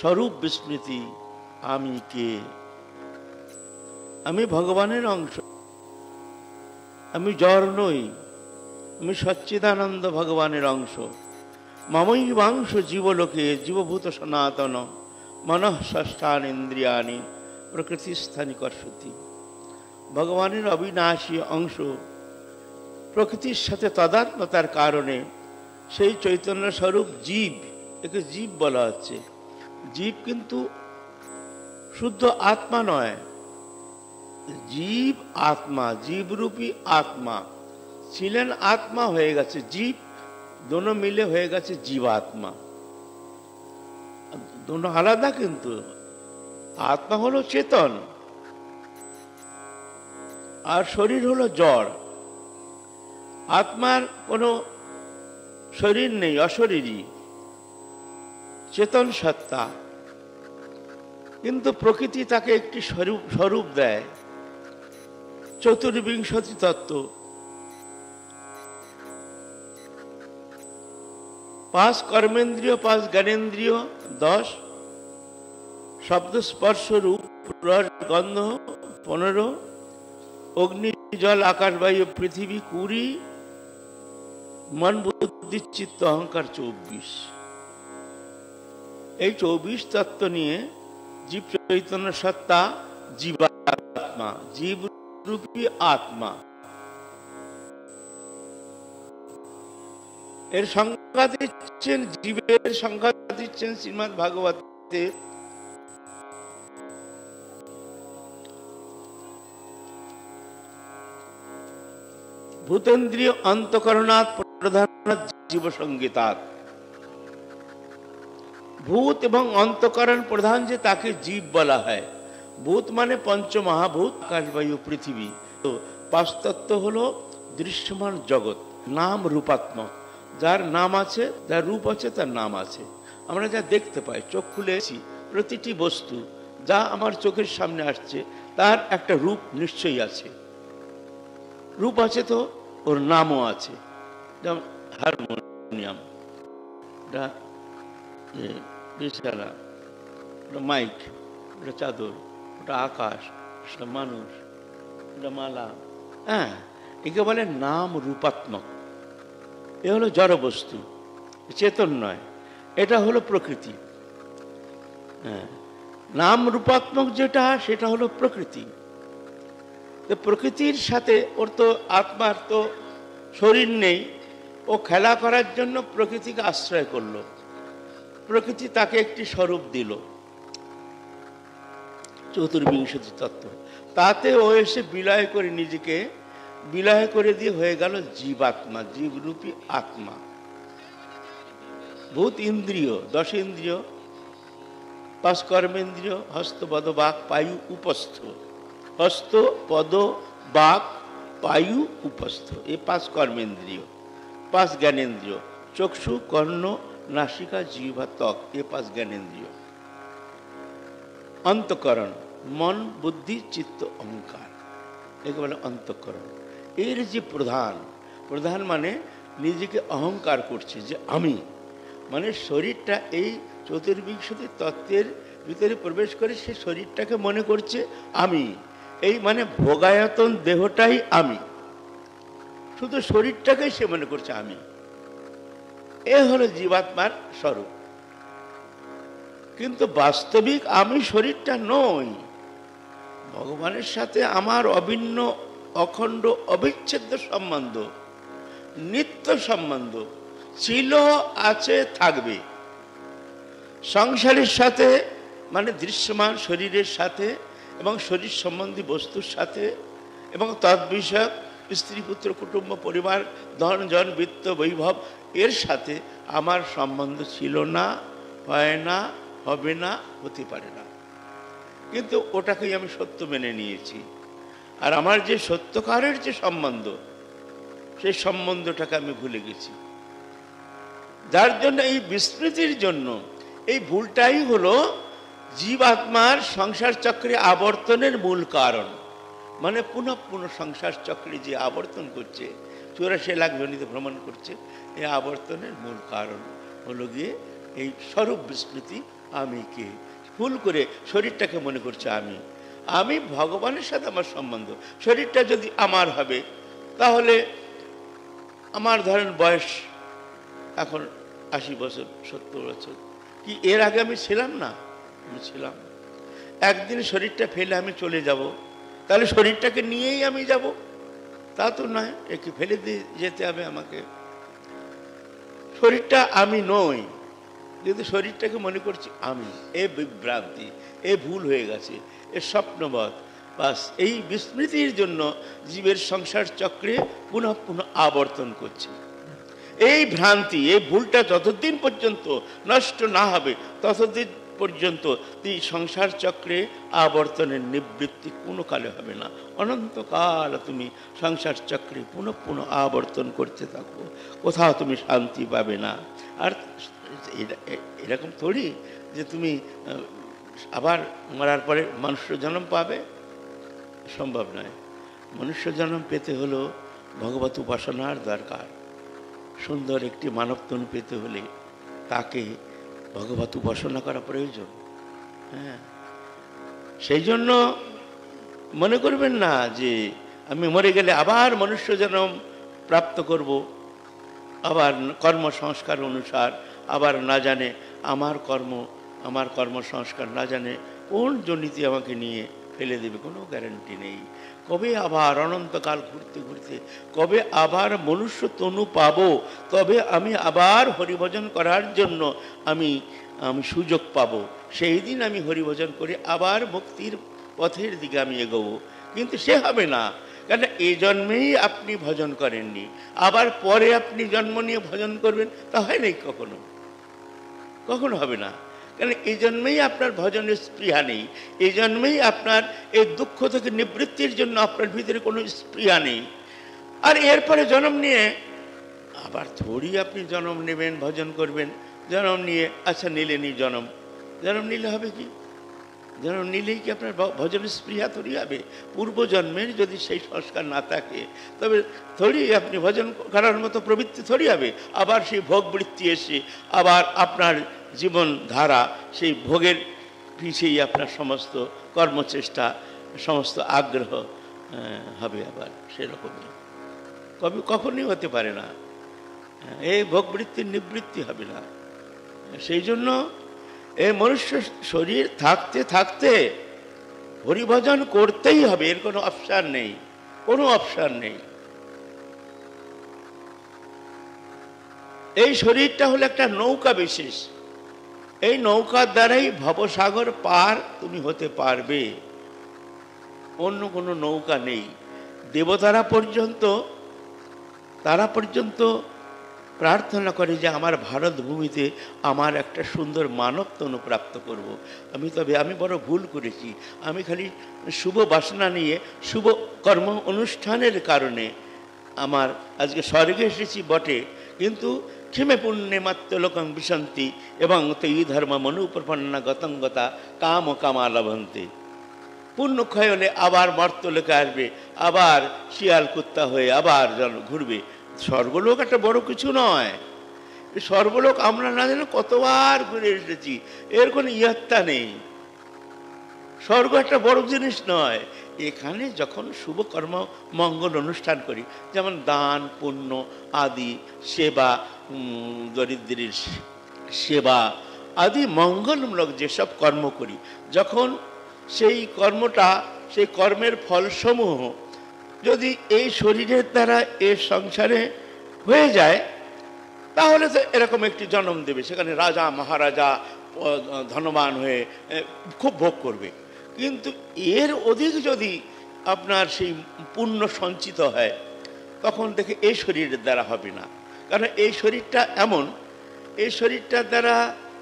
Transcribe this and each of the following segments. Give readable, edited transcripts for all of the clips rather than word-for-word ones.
স্বরূপ বিস্মৃতি, আমি কে? আমি ভগবানের অংশ, আমি জড় নই, আমি সচ্চিদানন্দ ভগবানের অংশ। মমৈবাংশ জীবলোকে জীবভূত সনাতন মনঃ ষষ্ঠান ইন্দ্রিয়াণি প্রকৃতিস্থানি কর্ষতি। ভগবানের অবিনাশী অংশ, প্রকৃতির সাথে তাদাত্ম্যতার কারণে সেই চৈতন্য স্বরূপ জীব, একে জীব বলা হচ্ছে। জীব কিন্তু শুদ্ধ আত্মা নয়, জীব আত্মা, জীবরূপী আত্মা ছিলেন, আত্মা হয়ে গেছে জীব, দোনো মিলে হয়ে গেছে জীবাত্মা। দোনো আলাদা, কিন্তু আত্মা হলো চেতন আর শরীর হলো জড়। আত্মার কোনো শরীর নেই, অশরীরী চেতন সত্তা, কিন্তু প্রকৃতি তাকে একটি স্বরূপ দেয়, চতুর্বিংশতি তত্ত্ব। 5 কর্মেন্দ্রিয়, 5 জ্ঞানেন্দ্রিয়, 10 শব্দ স্পর্শ রূপ রস গন্ধ 15, অগ্নি জল আকাশ বায়ু পৃথিবী 20, মন বুদ্ধি চিত্ত অহংকার 24। এই 24 তত্ত্ব নিয়ে জীব চৈতন্য সত্তা, জীবাত্মা, জীবরূপী আত্মা। এর সংজ্ঞা দিচ্ছেন, জীবের সংজ্ঞা দিচ্ছেন শ্রীমদ্ ভাগবতে। ভূতেন্দ্রিয় অন্তঃকরণাৎ প্রধানাৎ জীব সংগীতাৎ। ভূত এবং অন্তঃকরণ প্রধান যে, তাকে জীব বলা হয়। ভূত মানে পঞ্চমহাভূত, আকাশ বায়ু পৃথিবী। তো 5 তত্ত্ব হলো দৃশ্যমান জগৎ, নাম রূপাত্মক। যার নাম আছে, যার রূপ আছে, তার নাম আছে। আমরা যা দেখতে পাই, চোখ খুলেছি, প্রতিটি বস্তু যা আমার চোখের সামনে আসছে তার একটা রূপ নিশ্চয়ই আছে। রূপ আছে তো ওর নামও আছে। যেমন হারমোনিয়াম, এটা বিছানা, ওটা মাইক, ওটা চাদর, ওটা আকাশ, ওটা মানুষ, ওটা মালা। হ্যাঁ, একে বলে নাম রূপাত্মক। এ হলো জড় বস্তু, চেতন নয়। এটা হলো প্রকৃতি। হ্যাঁ, নাম রূপাত্মক যেটা, সেটা হলো প্রকৃতি। তো প্রকৃতির সাথে ওর তো আত্মার তো শরীর নেই, ও খেলা করার জন্য প্রকৃতিকে আশ্রয় করলো। প্রকৃতি তাকে একটি স্বরূপ দিল, চতুর্বিংশতি তত্ত্ব। তাতে ও এসে বিলয় করে, নিজেকে বিলয় করে দিয়ে হয়ে গেল জীবাত্মা, জীবরূপী আত্মা। ভূত ইন্দ্রিয়, 10 ইন্দ্রিয়, 5 কর্মেন্দ্রিয়, হস্ত পদ বাক পায়ু উপস্থ। হস্ত পদ বাক পায়ু উপস্থ, এই 5 কর্মেন্দ্রিয়। 5 জ্ঞানেন্দ্রিয়, চক্ষু কর্ণ নাসিকা জিহ্বা ত্বক, এই 5 জ্ঞানেন্দ্রিয়। অন্তঃকরণ, মন বুদ্ধি চিত্ত অহংকার, একে বলে অন্তঃকরণ। এর যে প্রধান, প্রধান মানে নিজেকে অহংকার করছে যে আমি, মানে শরীরটা এই চতুর্বিংশতি তত্ত্বের ভিতরে প্রবেশ করে সে শরীরটাকে মনে করছে আমি। এই মানে ভোগায়তন দেহটাই আমি, শুধু শরীরটাকেই সে মনে করছে আমি। এ হলো জীবাত্মার স্বরূপ। কিন্তু বাস্তবিক আমি শরীরটা নই। ভগবানের সাথে আমার অভিন্ন অখণ্ড অবিচ্ছেদ্য সম্বন্ধ, নিত্য সম্বন্ধ ছিল, আছে, থাকবে। সংসারের সাথে মানে দৃশ্যমান শরীরের সাথে এবং শরীর সম্বন্ধী বস্তুর সাথে এবং তদ্বিষয়ক স্ত্রী পুত্র কুটুম্ব পরিবার ধন জন বৃত্ত বৈভব এর সাথে আমার সম্বন্ধ ছিল না, হয় না, হবে না, হতে পারে না। কিন্তু ওটাকেই আমি সত্য মেনে নিয়েছি। আর আমার যে সত্যকারের যে সম্বন্ধ, সেই সম্বন্ধটাকে আমি ভুলে গেছি। যার জন্য এই বিস্মৃতির জন্য, এই ভুলটাই হলো জীবাত্মার সংসার চক্রে আবর্তনের মূল কারণ। মানে পুনঃ পুনঃ সংসার চক্রে যে আবর্তন করছে, 84 লাখ জনিতে ভ্রমণ করছে, এই আবর্তনের মূল কারণ হলো গিয়ে এই স্বরূপ বিস্মৃতি আমি কে, ভুল করে শরীরটাকে মনে করছে আমি। আমি ভগবানের সাথে আমার সম্বন্ধ। শরীরটা যদি আমার হবে, তাহলে আমার ধরেন বয়স এখন 80 বছর, 70 বছর, কি এর আগে আমি ছিলাম না? আমি ছিলাম। একদিন শরীরটা ফেলে আমি চলে যাব, তাহলে শরীরটাকে নিয়েই আমি যাব? তা তো নয়, একে ফেলে দিয়ে যেতে হবে আমাকে। শরীরটা আমি নই, যদি শরীরটাকে মনে করছি আমি, এ বিভ্রান্তি, এ ভুল হয়ে গেছে, এ স্বপ্নবৎ। বাস এই বিস্মৃতির জন্য জীবের সংসার চক্রে পুনঃ পুনঃ আবর্তন করছে। এই ভ্রান্তি, এই ভুলটা যতদিন পর্যন্ত নষ্ট না হবে, ততদিন পর্যন্ত এই সংসার চক্রে আবর্তনের নিবৃত্তি কোনো কালে হবে না। অনন্তকাল তুমি সংসার চক্রে পুনঃ পুনঃ আবর্তন করতে থাকো, কোথাও তুমি শান্তি পাবে না। আর এরকম থোড়ি যে তুমি আবার মরার পরে মনুষ্য জন্ম পাবে, সম্ভব নয়। মনুষ্য জন্ম পেতে হলো ভগবত উপাসনার দরকার। সুন্দর একটি মানবতন পেতে হলে তাকে ভগবত উপাসনা করা প্রয়োজন। হ্যাঁ, সেই জন্য মনে করবেন না যে আমি মরে গেলে আবার মনুষ্য জন্ম প্রাপ্ত করব, আবার কর্মসংস্কার অনুসার, আবার না জানে আমার কর্মসংস্কার না জানে কোন জনিতে আমাকে নিয়ে ফেলে দেবে, কোনো গ্যারান্টি নেই। কবে আবার অনন্তকাল ঘুরতে ঘুরতে কবে আবার মনুষ্য তনু পাবো, তবে আমি আবার হরিভজন করার জন্য আমি সুযোগ পাবো। সেই দিন আমি হরিভজন করে আবার মুক্তির পথের দিকে আমি এগোবো। কিন্তু সে হবে না, কারণ এই জন্মেই আপনি ভজন করেননি, আবার পরে আপনি জন্ম নিয়ে ভজন করবেন, তা হয় নাই, কখনো কখনো হবে না। কারণ এই জন্মেই আপনার ভজনের স্পৃহা নেই, এই জন্মেই আপনার এই দুঃখ থেকে নিবৃত্তির জন্য আপনার ভিতরে কোনো স্পৃহা নেই। আর এরপরে জন্ম নিয়ে আবার থোড়ি আপনি জন্ম নেবেন, ভজন করবেন। জন্ম নিয়ে আচ্ছা নিলেনই, জন্ম নিলে হবে কি? জন্ম নিলেই কি আপনার ভজনের স্পৃহা থোড়ি হবে? পূর্বজন্মের যদি সেই সংস্কার না থাকে, তবে থোড়ি আপনি ভজন করার মতো প্রবৃত্তি থোড়ি হবে। আবার সেই ভোগ বৃত্তি এসে আবার আপনার জীবন ধারা সেই ভোগের পিছিয়েই আপনার সমস্ত কর্মচেষ্টা, সমস্ত আগ্রহ হবে আবার সেরকমই। কখনই হতে পারে না, এই ভোগবৃত্তির নিবৃত্তি হবে না। সেই জন্য এই মনুষ্য শরীর থাকতে থাকতে হরিভজন করতেই হবে, এর কোনো অপশন নেই, কোনো অপশন নেই। এই শরীরটা হলো একটা নৌকা বিশেষ, এই নৌকার দ্বারাই ভবসাগর পার তুমি হতে পারবে, অন্য কোনো নৌকা নেই। দেবতারা পর্যন্ত, তারা পর্যন্ত প্রার্থনা করে যে আমার ভারত ভূমিতে আমার একটা সুন্দর মানব তনু প্রাপ্ত করব। আমি বড় ভুল করেছি, আমি খালি শুভ বাসনা নিয়ে শুভ কর্ম অনুষ্ঠানের কারণে আমার আজকে স্বর্গে এসেছি বটে, কিন্তু ক্ষেমে পুণ্যে মাত্র লোকং বিশান্তি এবং তৈ ধর্ম মনুপ্রপন্না গতঙ্গতা কাম ও কামা লভন্তে। পুণ্যক্ষয় হলে আবার মর্তলোকে আসবে, আবার শিয়াল কুত্তা হয়ে আবার ঘুরবে। স্বর্গলোক একটা বড় কিছু নয়, স্বর্গলোক আমরা না জানি কতবার ঘুরে এসেছি, এর কোনো ইয়ত্তা নেই। স্বর্গ একটা বড় জিনিস নয়। এখানে যখন শুভ কর্ম মঙ্গল অনুষ্ঠান করি, যেমন দান পুণ্য আদি, সেবা, দরিদ্রের সেবা আদি মঙ্গলমূলক যেসব কর্ম করি, যখন সেই কর্মটা, সেই কর্মের ফলসমূহ যদি এই শরীরের দ্বারা এর সংসারে হয়ে যায়, তাহলে তো এরকম একটি জন্ম দেবে, সেখানে রাজা মহারাজা ধনবান হয়ে খুব ভোগ করবে। কিন্তু এর অধিক যদি আপনার সেই পুণ্য সঞ্চিত হয়, তখন দেখে এই শরীরের দ্বারা হবে না। কারণ এই শরীরটা এমন, এই শরীরটার দ্বারা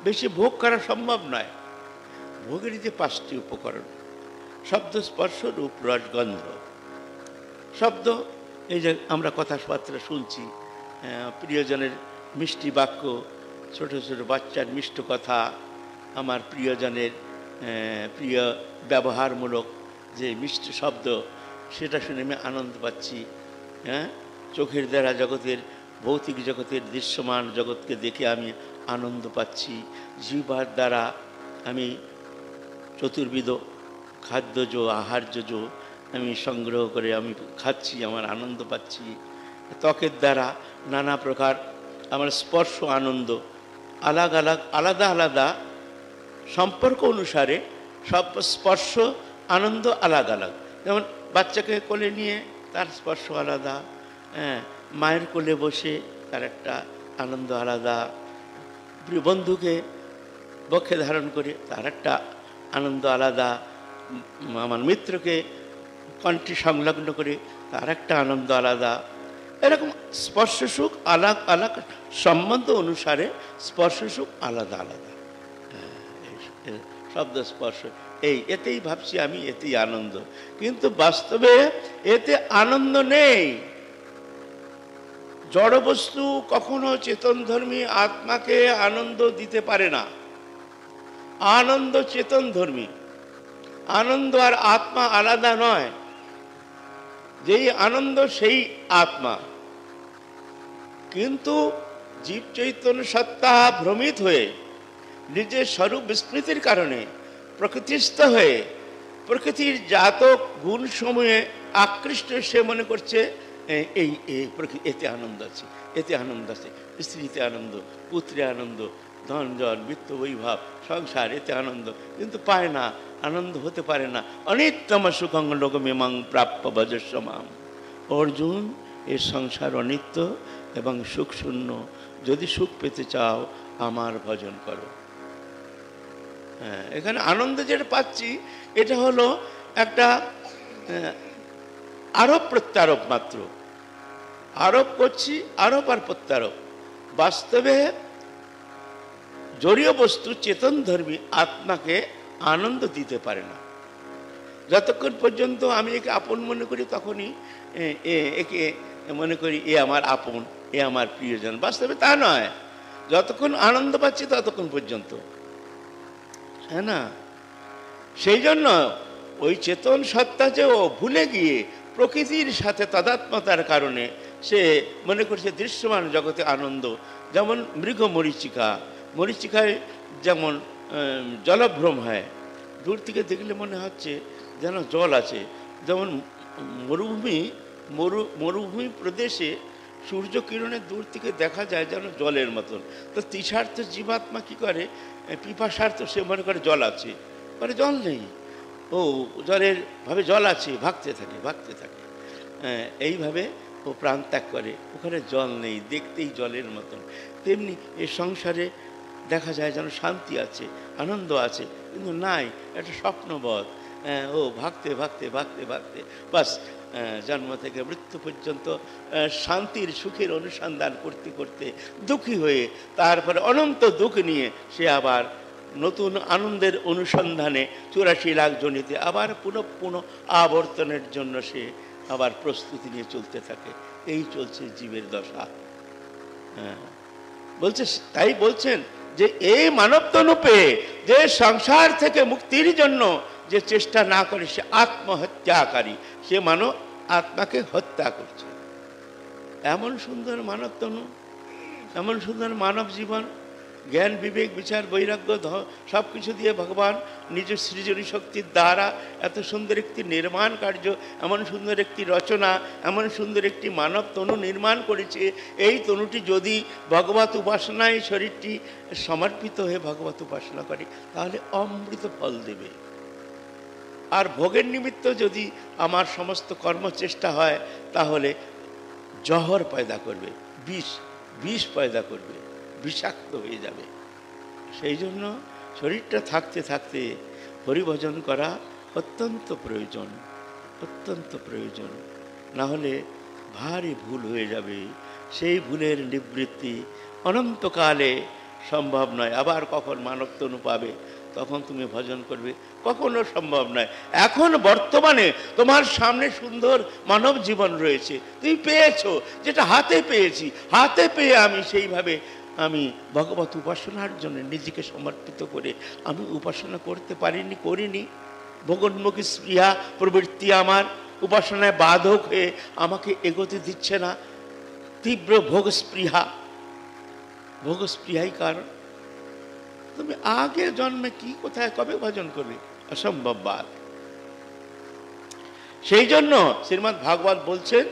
বেশি ভোগ করা সম্ভব নয়। ভোগের যে 5টি উপকরণ, শব্দ স্পর্শ রূপ রস গন্ধ। শব্দ, এই যে আমরা কথাবার্তা শুনছি, প্রিয়জনের মিষ্টি বাক্য, ছোট ছোট বাচ্চার মিষ্ট কথা, আমার প্রিয়জনের প্রিয় ব্যবহারমূলক যে মিষ্টি শব্দ, সেটা শুনে আমি আনন্দ পাচ্ছি। হ্যাঁ, চোখের দ্বারা জগতের, ভৌতিক জগতের দৃশ্যমান জগৎকে দেখে আমি আনন্দ পাচ্ছি। জিহ্বার দ্বারা আমি চতুর্বিধ খাদ্যজ আহার্যজ আমি সংগ্রহ করে আমি খাচ্ছি, আমার আনন্দ পাচ্ছি। ত্বকের দ্বারা নানা প্রকার আমার স্পর্শ আনন্দ, আলাদা আলাদা সম্পর্ক অনুসারে সব স্পর্শ আনন্দ আলাদা আলাদা। যেমন বাচ্চাকে কোলে নিয়ে তার স্পর্শ আলাদা, হ্যাঁ, মায়ের কোলে বসে তার একটা আনন্দ আলাদা, প্রিয় বন্ধুকে বক্ষে ধারণ করে তার একটা আনন্দ আলাদা, আমার মিত্রকে কণ্ঠে সংলগ্ন করে তার একটা আনন্দ আলাদা। এরকম স্পর্শ সুখ আলাদা সম্বন্ধ অনুসারে স্পর্শ সুখ আলাদা আলাদা। শব্দ স্পর্শ এতেই ভাবছি আমি, এতেই আনন্দ, কিন্তু বাস্তবে এতে আনন্দ নেই। জড়বস্তু কখনো চেতনধর্মী আত্মাকে আনন্দ দিতে পারে না। আনন্দ চেতনধর্মী, আনন্দ আর আত্মা আলাদা নয়। যেই আনন্দ সেই আত্মা, কিন্তু জীব চৈতন্য সত্তা ভ্রমিত হয়ে নিজের স্বরূপ বিস্মৃতির কারণে প্রকৃতিস্থ হয়ে প্রকৃতির জাতক গুণসমূহে আকৃষ্ট, সে মনে করছে এই এতে আনন্দ আছে, এতে আনন্দ আছে, স্ত্রীতে আনন্দ, পুত্রে আনন্দ, ধন জন বিত্ত বৈভব সংসার, এতে আনন্দ, কিন্তু পায় না, আনন্দ হতে পারে না। অনিত্যম সুখং লোকমিমাং প্রাপ্য ভজস্ব মাম। অর্জুন, এর সংসার অনিত্য এবং সুখ শূন্য। যদি সুখ পেতে চাও আমার ভজন করো। হ্যাঁ, এখানে আনন্দ যেটা পাচ্ছি এটা হলো একটা আরোপ প্রত্যারোপ মাত্র। আরোপ করছি, আরোপ আর প্রত্যারোপ। বাস্তবে জড়ীয় বস্তু চেতনধর্মী আত্মাকে আনন্দ দিতে পারে না। যতক্ষণ পর্যন্ত আমি একে আপন মনে করি তখনই একে মনে করি এ আমার আপন, এ আমার প্রিয়জন। বাস্তবে তা নয়। যতক্ষণ আনন্দ পাচ্ছি ততক্ষণ পর্যন্ত, হ্যাঁ না? সেই জন্য ওই চেতন সত্তা যে ও ভুলে গিয়ে প্রকৃতির সাথে তাদাত্ম্যতার কারণে সে মনে করছে দৃশ্যমান জগতে আনন্দ। যেমন মৃগ মরীচিকায় যেমন জলভ্রম হয়, দূর থেকে দেখলে মনে হচ্ছে যেন জল আছে। যেমন মরুভূমি প্রদেশে সূর্য কিরণের দূর থেকে দেখা যায় যেন জলের মতন। তো তৃষার্থ জীবাত্মা কী করে, পিপাসার্থ সে মনে করে জল আছে, মানে জল নেই। ও জলের ভাবে জল আছে, ভাগতে থাকে। এইভাবে ও প্রাণ ত্যাগ করে, ওখানে জল নেই, দেখতেই জলের মতন। তেমনি এই সংসারে দেখা যায় যেন শান্তি আছে, আনন্দ আছে, কিন্তু নাই, একটা স্বপ্নবধ। ও ভাগতে বাস জন্ম থেকে মৃত্যু পর্যন্ত শান্তির সুখের অনুসন্ধান করতে করতে দুঃখী হয়ে তারপরে অনন্ত দুঃখ নিয়ে সে আবার নতুন আনন্দের অনুসন্ধানে 84 লাখ জনিতে আবার পুনঃ আবর্তনের জন্য সে আবার প্রস্তুতি নিয়ে চলতে থাকে। এই চলছে জীবের দশা। বলছে, তাই বলছেন যে এই মানব তনু পেয়ে যে সংসার থেকে মুক্তির জন্য যে চেষ্টা না করে সে আত্মহত্যাকারী, সে মানব আত্মাকে হত্যা করছে। এমন সুন্দর মানব তনু, এমন সুন্দর মানব জীবন, জ্ঞান বিবেক বিচার বৈরাগ্য সব কিছু দিয়ে ভগবান নিজ সৃজনী শক্তির দ্বারা এত সুন্দর একটি নির্মাণ কার্য, এমন সুন্দর একটি রচনা, এমন সুন্দর একটি মানব তনু নির্মাণ করেছে। এই তনুটি যদি ভগবত উপাসনায় শরীরটি সমর্পিত হয়ে ভগবত উপাসনা করে তাহলে অমৃত ফল দেবে। আর ভোগের নিমিত্ত যদি আমার সমস্ত কর্মচেষ্টা হয় তাহলে জহর পয়দা করবে, বিষ পয়দা করবে, বিষাক্ত হয়ে যাবে। সেই জন্য শরীরটা থাকতে থাকতে হরিভজন করা অত্যন্ত প্রয়োজন। না হলে ভারী ভুল হয়ে যাবে। সেই ভুলের নিবৃত্তি অনন্তকালে সম্ভব নয়। আবার কখন মানব তনু পাবে তখন তুমি ভজন করবে, কখনো সম্ভব নয়। এখন বর্তমানে তোমার সামনে সুন্দর মানব জীবন রয়েছে, তুমি পেয়েছো, যেটা হাতে পেয়েছি, হাতে পেয়ে আমি সেইভাবে আমি ভগবত উপাসনার জন্য নিজেকে সমর্পিত করে আমি উপাসনা করতে করিনি। ভোগোন্মুখী স্পৃহা প্রবৃত্তি আমার উপাসনায় বাধক হয়ে আমাকে এগোতে দিচ্ছে না। তীব্র ভোগস্পৃহাই কারণ। তুমি আগে জন্মে কি কোথায় কবে ভজন করবে? অসম্ভব বাদ। সেই জন্য শ্রীমদ্ ভাগবত বলছেন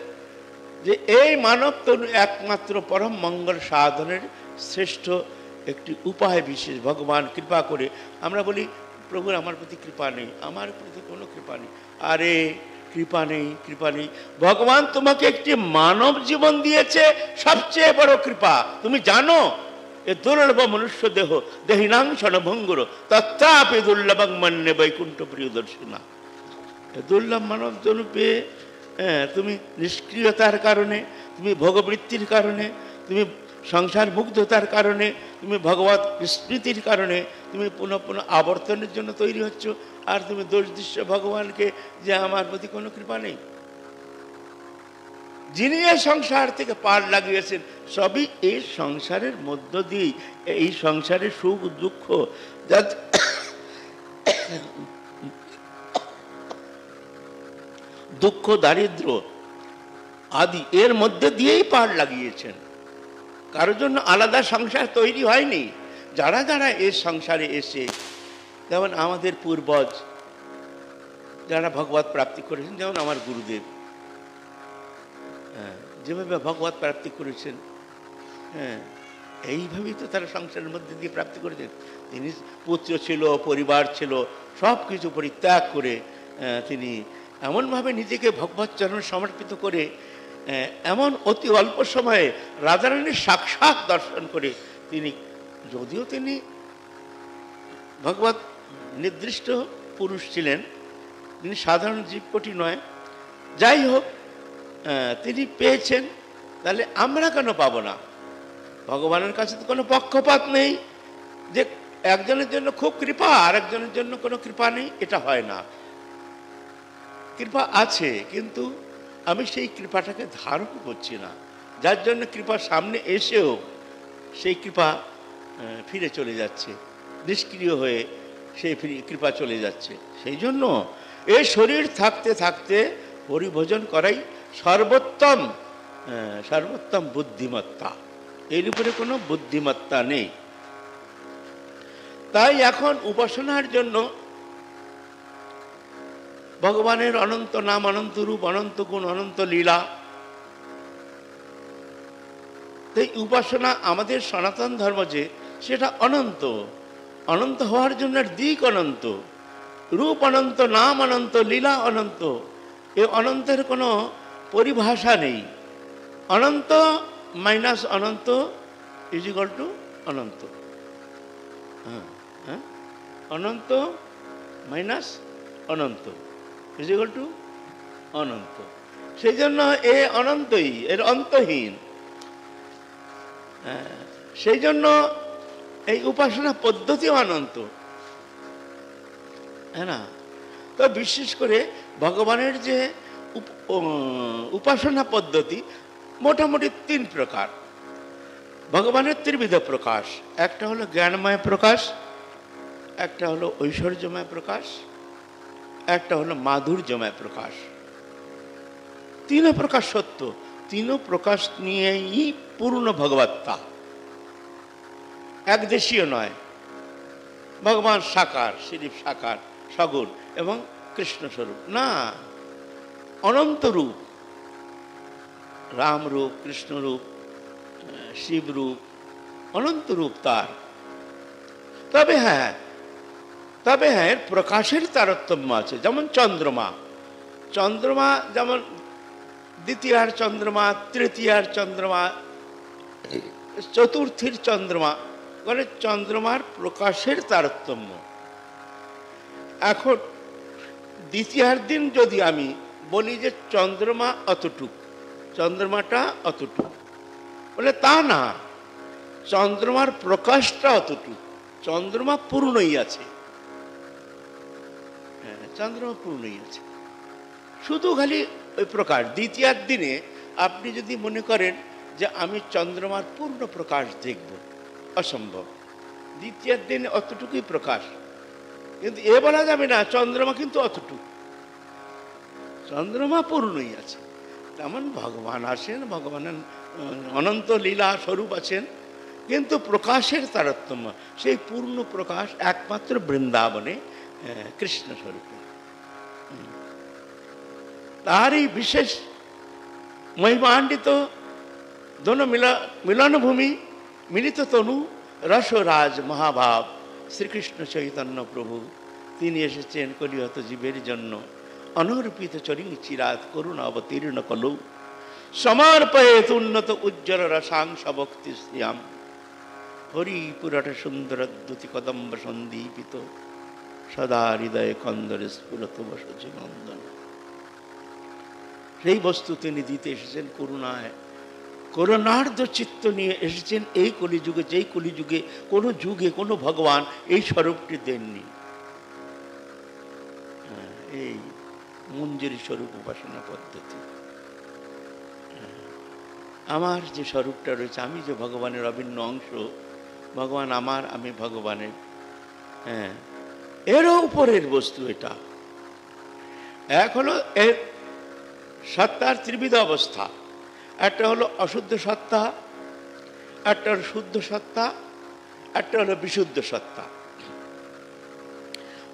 যে এই মানব তনু একমাত্র পরম মঙ্গল সাধনের শ্রেষ্ঠ একটি উপায় বিশেষ ভগবান কৃপা করে। আমরা বলি প্রভুর আমার প্রতি কৃপা নেই, আমার প্রতি কোনো কৃপা নেই। আরে কৃপা নেই, কৃপা নেই। ভগবান তোমাকে একটি মানব জীবন দিয়েছে, সবচেয়ে বড় কৃপা। তুমি জানো এ দুর্লভ মনুষ্য দেহ দেহিনাং ক্ষণভঙ্গুর তথাপি দুর্লভং মন্যে বৈকুণ্ঠ প্রিয়দর্শিনা। দুর্লভ মানব জন্ম পেয়ে তুমি নিষ্ক্রিয়তার কারণে, তুমি ভোগবৃত্তির কারণে, তুমি সংসার মুগ্ধতার কারণে, তুমি ভগবত স্মৃতির কারণে তুমি পুনঃ পুনঃ আবর্তনের জন্য তৈরি হচ্ছ। আর তুমি দোষ দিচ্ছ ভগবানকে যে আমার প্রতি কোনো কৃপা নেই। যিনি এই সংসার থেকে পার লাগিয়েছেন, সবই এই সংসারের মধ্য দিয়ে, এই সংসারের সুখ দুঃখ, দুঃখ দারিদ্র আদি এর মধ্যে দিয়েই পার লাগিয়েছেন। কারোর জন্য আলাদা সংসার তৈরি হয়নি। যারা যারা এই সংসারে এসে, যেমন আমাদের পূর্বজ যারা ভগবত প্রাপ্তি করেছেন, যেমন আমার গুরুদেব যেভাবে ভগবত প্রাপ্তি করেছেন, এইভাবেই তো তারা সংসারের মধ্যে দিয়ে প্রাপ্তি করেছেন। তিনি পুত্র ছিল, পরিবার ছিল, সব কিছু পরিত্যাগ করে তিনি এমনভাবে নিজেকে ভগবত চরণ সমর্পিত করে, এমন অতি অল্প সময়ে রাধারানীর সাক্ষাৎ দর্শন করে তিনি, যদিও তিনি ভগবত নির্দিষ্ট পুরুষ ছিলেন, তিনি সাধারণ জীবকোটি নয়, যাই হোক তিনি পেয়েছেন, তাহলে আমরা কেন পাবো না? ভগবানের কাছে তো কোনো পক্ষপাত নেই যে একজনের জন্য খুব কৃপা আর একজনের জন্য কোনো কৃপা নেই, এটা হয় না। কৃপা আছে, কিন্তু আমি সেই কৃপাটাকে ধারণ করছি না, যার জন্য কৃপা সামনে এসেও সেই কৃপা ফিরে চলে যাচ্ছে, নিষ্ক্রিয় হয়ে সেই কৃপা চলে যাচ্ছে। সেই জন্য এই শরীর থাকতে থাকতে হরিভজন করাই সর্বোত্তম সর্বোত্তম বুদ্ধিমত্তা। এর উপরে কোনো বুদ্ধিমত্তা নেই। তাই এখন উপাসনার জন্য ভগবানের অনন্ত নাম, অনন্ত রূপ, অনন্ত গুণ, অনন্ত লীলা, এই উপাসনা আমাদের সনাতন ধর্ম যে সেটা অনন্ত। অনন্ত হওয়ার জন্য দিক অনন্ত, রূপ অনন্ত, নাম অনন্ত, লীলা অনন্ত। এ অনন্তের কোনো পরিভাষা নেই। অনন্ত মাইনাস অনন্ত ইজ ইকুয়াল টু অনন্ত। অনন্ত মাইনাস অনন্ত ইজ ইকুয়াল টু অনন্ত। সেই জন্য এ অনন্তই, এর অন্তহীন। সেই জন্য এই উপাসনা পদ্ধতিও অনন্ত, হ্যাঁ না? তো বিশেষ করে ভগবানের যে উপাসনা পদ্ধতি মোটামুটি 3 প্রকার। ভগবানের ত্রিবিধ প্রকাশ। একটা হলো জ্ঞানময় প্রকাশ, একটা হলো ঐশ্বর্যময় প্রকাশ, একটা হলো মাধুর্যময় প্রকাশ। 3 প্রকাশ সত্য, 3 প্রকাশ নিয়েই পূর্ণ ভগবত্তা। একদেশীয় নয়। ভগবান সাকার, শিব সাকার, সগুণ এবং কৃষ্ণ স্বরূপ না, অনন্ত রূপ, রাম রূপ, কৃষ্ণ রূপ, শিব রূপ, অনন্ত রূপ তার। তবে হ্যাঁ, এর প্রকাশের তারতম্য আছে। যেমন চন্দ্রমা, চন্দ্রমা যেমন দ্বিতীয়ার চন্দ্রমা, তৃতীয়ার চন্দ্রমা, চতুর্থীর চন্দ্রমা, মানে চন্দ্রমার প্রকাশের তারতম্য। এখন দ্বিতীয়ার দিন যদি আমি বলি যে চন্দ্রমা অতটুক, চন্দ্রমাটা অতটুক, বলে তা না, চন্দ্রমার প্রকাশটা অতটুক। চন্দ্রমা পূর্ণই আছে, হ্যাঁ, চন্দ্রমা পূর্ণই আছে, শুধু খালি ওই প্রকাশ। দ্বিতীয়ার দিনে আপনি যদি মনে করেন যে আমি চন্দ্রমার পূর্ণ প্রকাশ দেখব, অসম্ভব। দ্বিতীয়ার দিনে অতটুকুই প্রকাশ, কিন্তু এ বলা যাবে না চন্দ্রমা কিন্তু অতটুকু। চন্দ্রমা পূর্ণই আছে। তেমন ভগবান আছেন, ভগবানের অনন্ত লীলা স্বরূপ আছেন, কিন্তু প্রকাশের তারতম্য, সেই পূর্ণ প্রকাশ একমাত্র বৃন্দাবনে কৃষ্ণ স্বরূপে। তারই বিশেষ মহিমান্বিত দোনো মিলনভূমি, মিলিত তনু, রসরাজ মহাভাব শ্রীকৃষ্ণ চৈতন্য প্রভু। তিনি এসেছেন কলিহত জীবের জন্য, অনর্পিত চরিং চিরাত করুণ অবতীর্ণ কলৌ, সমর্পয়েত উন্নত উজ্জ্বল রসাংশ ভক্তি শ্রিয়াম, হরিপুরট সুন্দর দ্যুতি কদম্ব সন্দীপিত, সদা হৃদয়ে কন্দরে স্ফুরত বসছি নন্দন। সেই বস্তু তিনি দিতে এসেছেন করুণায়, করুণার্ধ চিত্ত নিয়ে এসেছেন এই কলিযুগে, যেই কলিযুগে কোনো যুগে কোনো ভগবান এই স্বরূপটি দেননি। এই মঞ্জুরি স্বরূপ উপাসনা পদ্ধতি। আমার যে স্বরূপটা রয়েছে, আমি যে ভগবানের অভিন্ন অংশ, ভগবান আমার, আমি ভগবানের, এরও উপরের বস্তু এটা। এক হলো এর সত্তার ত্রিবিধ অবস্থা, একটা হলো অশুদ্ধ সত্তা, একটা হলো শুদ্ধ সত্তা, একটা হলো বিশুদ্ধ সত্তা।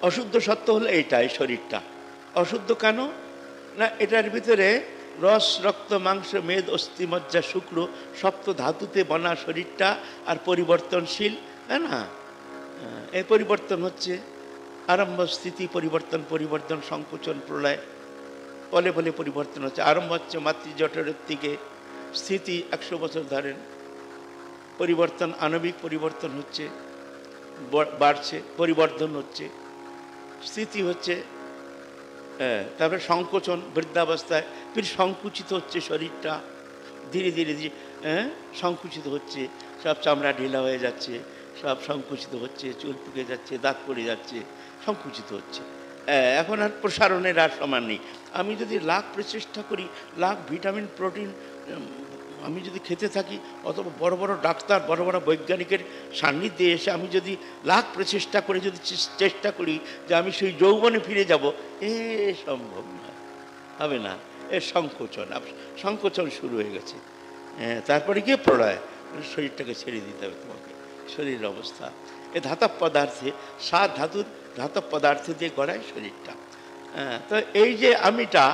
অশুদ্ধ সত্তা হলো এইটাই, শরীরটা অশুদ্ধ কেন না, এটার ভিতরে রস, রক্ত, মাংস, মেদ, অস্থি, মজ্জা, শুক্র সপ্ত ধাতুতে বনা শরীরটা, আর পরিবর্তনশীল, তাই না? এই পরিবর্তন হচ্ছে আরম্ভ, স্থিতি, পরিবর্তন, পরিবর্তন, সংকোচন, প্রলয়, বলে বলে পরিবর্তন হচ্ছে। আরম্ভ হচ্ছে মাতৃজঠরের থেকে, স্থিতি 100 বছর ধরেন, পরিবর্তন আণবিক পরিবর্তন হচ্ছে, বাড়ছে, পরিবর্তন হচ্ছে, স্থিতি হচ্ছে, তারপরে সংকোচন, বৃদ্ধাবস্থায় ফির সংকুচিত হচ্ছে শরীরটা, ধীরে ধীরে ধীরে সংকুচিত হচ্ছে, সব চামড়া ঢিলা হয়ে যাচ্ছে, সব সংকুচিত হচ্ছে, চুল পুকে যাচ্ছে, দাঁত পড়ে যাচ্ছে, সংকুচিত হচ্ছে। এখন আর প্রসারণের আর সমান নেই। আমি যদি লাখ প্রচেষ্টা করি, লাখ ভিটামিন, প্রোটিন আমি যদি খেতে থাকি, অথবা বড় বড় ডাক্তার, বড় বড় বৈজ্ঞানিকের সান্নিধ্যে এসে আমি যদি লাখ প্রচেষ্টা করে যদি চেষ্টা করি যে আমি সেই যৌবনে ফিরে যাব, সম্ভব নয়, হবে না। সংকোচন, সংকোচন শুরু হয়ে গেছে। তারপরে গিয়ে প্রলয়, শরীরটাকে ছেড়ে দিতে হবে তোমাকে। শরীরের অবস্থা এ ধাতব পদার্থে, 7 ধাতুর ধাতব পদার্থ দিয়ে গড়ায় শরীরটা। তো এই যে আমিটা,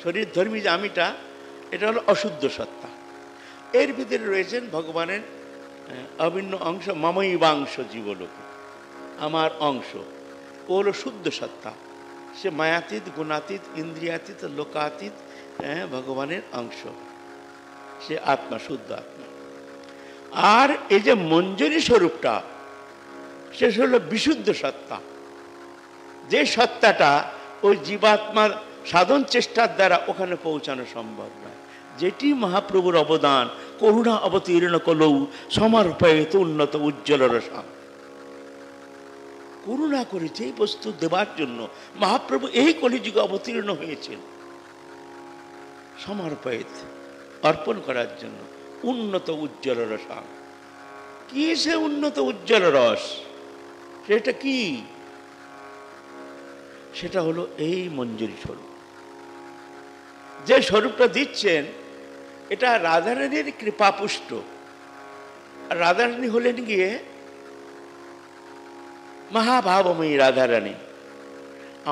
শরীর ধর্মী যে আমিটা, এটা হলো অশুদ্ধ সত্তা। এর ভিতরে রয়েছেন ভগবানের অভিন্ন অংশ, মমৈবাংশ জীবলোকে, আমার অংশ। ও হলো শুদ্ধ সত্তা, সে মায়াতীত, গুণাতীত, ইন্দ্রিয়াতীত, লোকাতীত, ভগবানের অংশ, সে আত্মা, শুদ্ধ আত্মা। আর এই যে মঞ্জুরি স্বরূপটা, সে হলো বিশুদ্ধ সত্তা, যে সত্তাটা ওই জীবাত্মার সাধন চেষ্টার দ্বারা ওখানে পৌঁছানো সম্ভব নয়। যেটি মহাপ্রভুর অবদান, করুণা অবতীর্ণ কলৌ, সমর্পয়েত উন্নত উজ্জ্বল রসাম। করুণা করে যে বস্তু দেবার জন্য মহাপ্রভু এই কলিযুগে অবতীর্ণ হয়েছেন, সমর্পয়েত, অর্পণ করার জন্য, উন্নত উজ্জ্বল রসাম। কি সে উন্নত উজ্জ্বল রস? সেটা কি? সেটা হলো এই মঞ্জুরি স্বরূপ। যে স্বরূপটা দিচ্ছেন, এটা রাধারানীর কৃপাপুষ্ট। আর রাধারানী হলেন গিয়ে মহাভাবময়ী রাধারানী।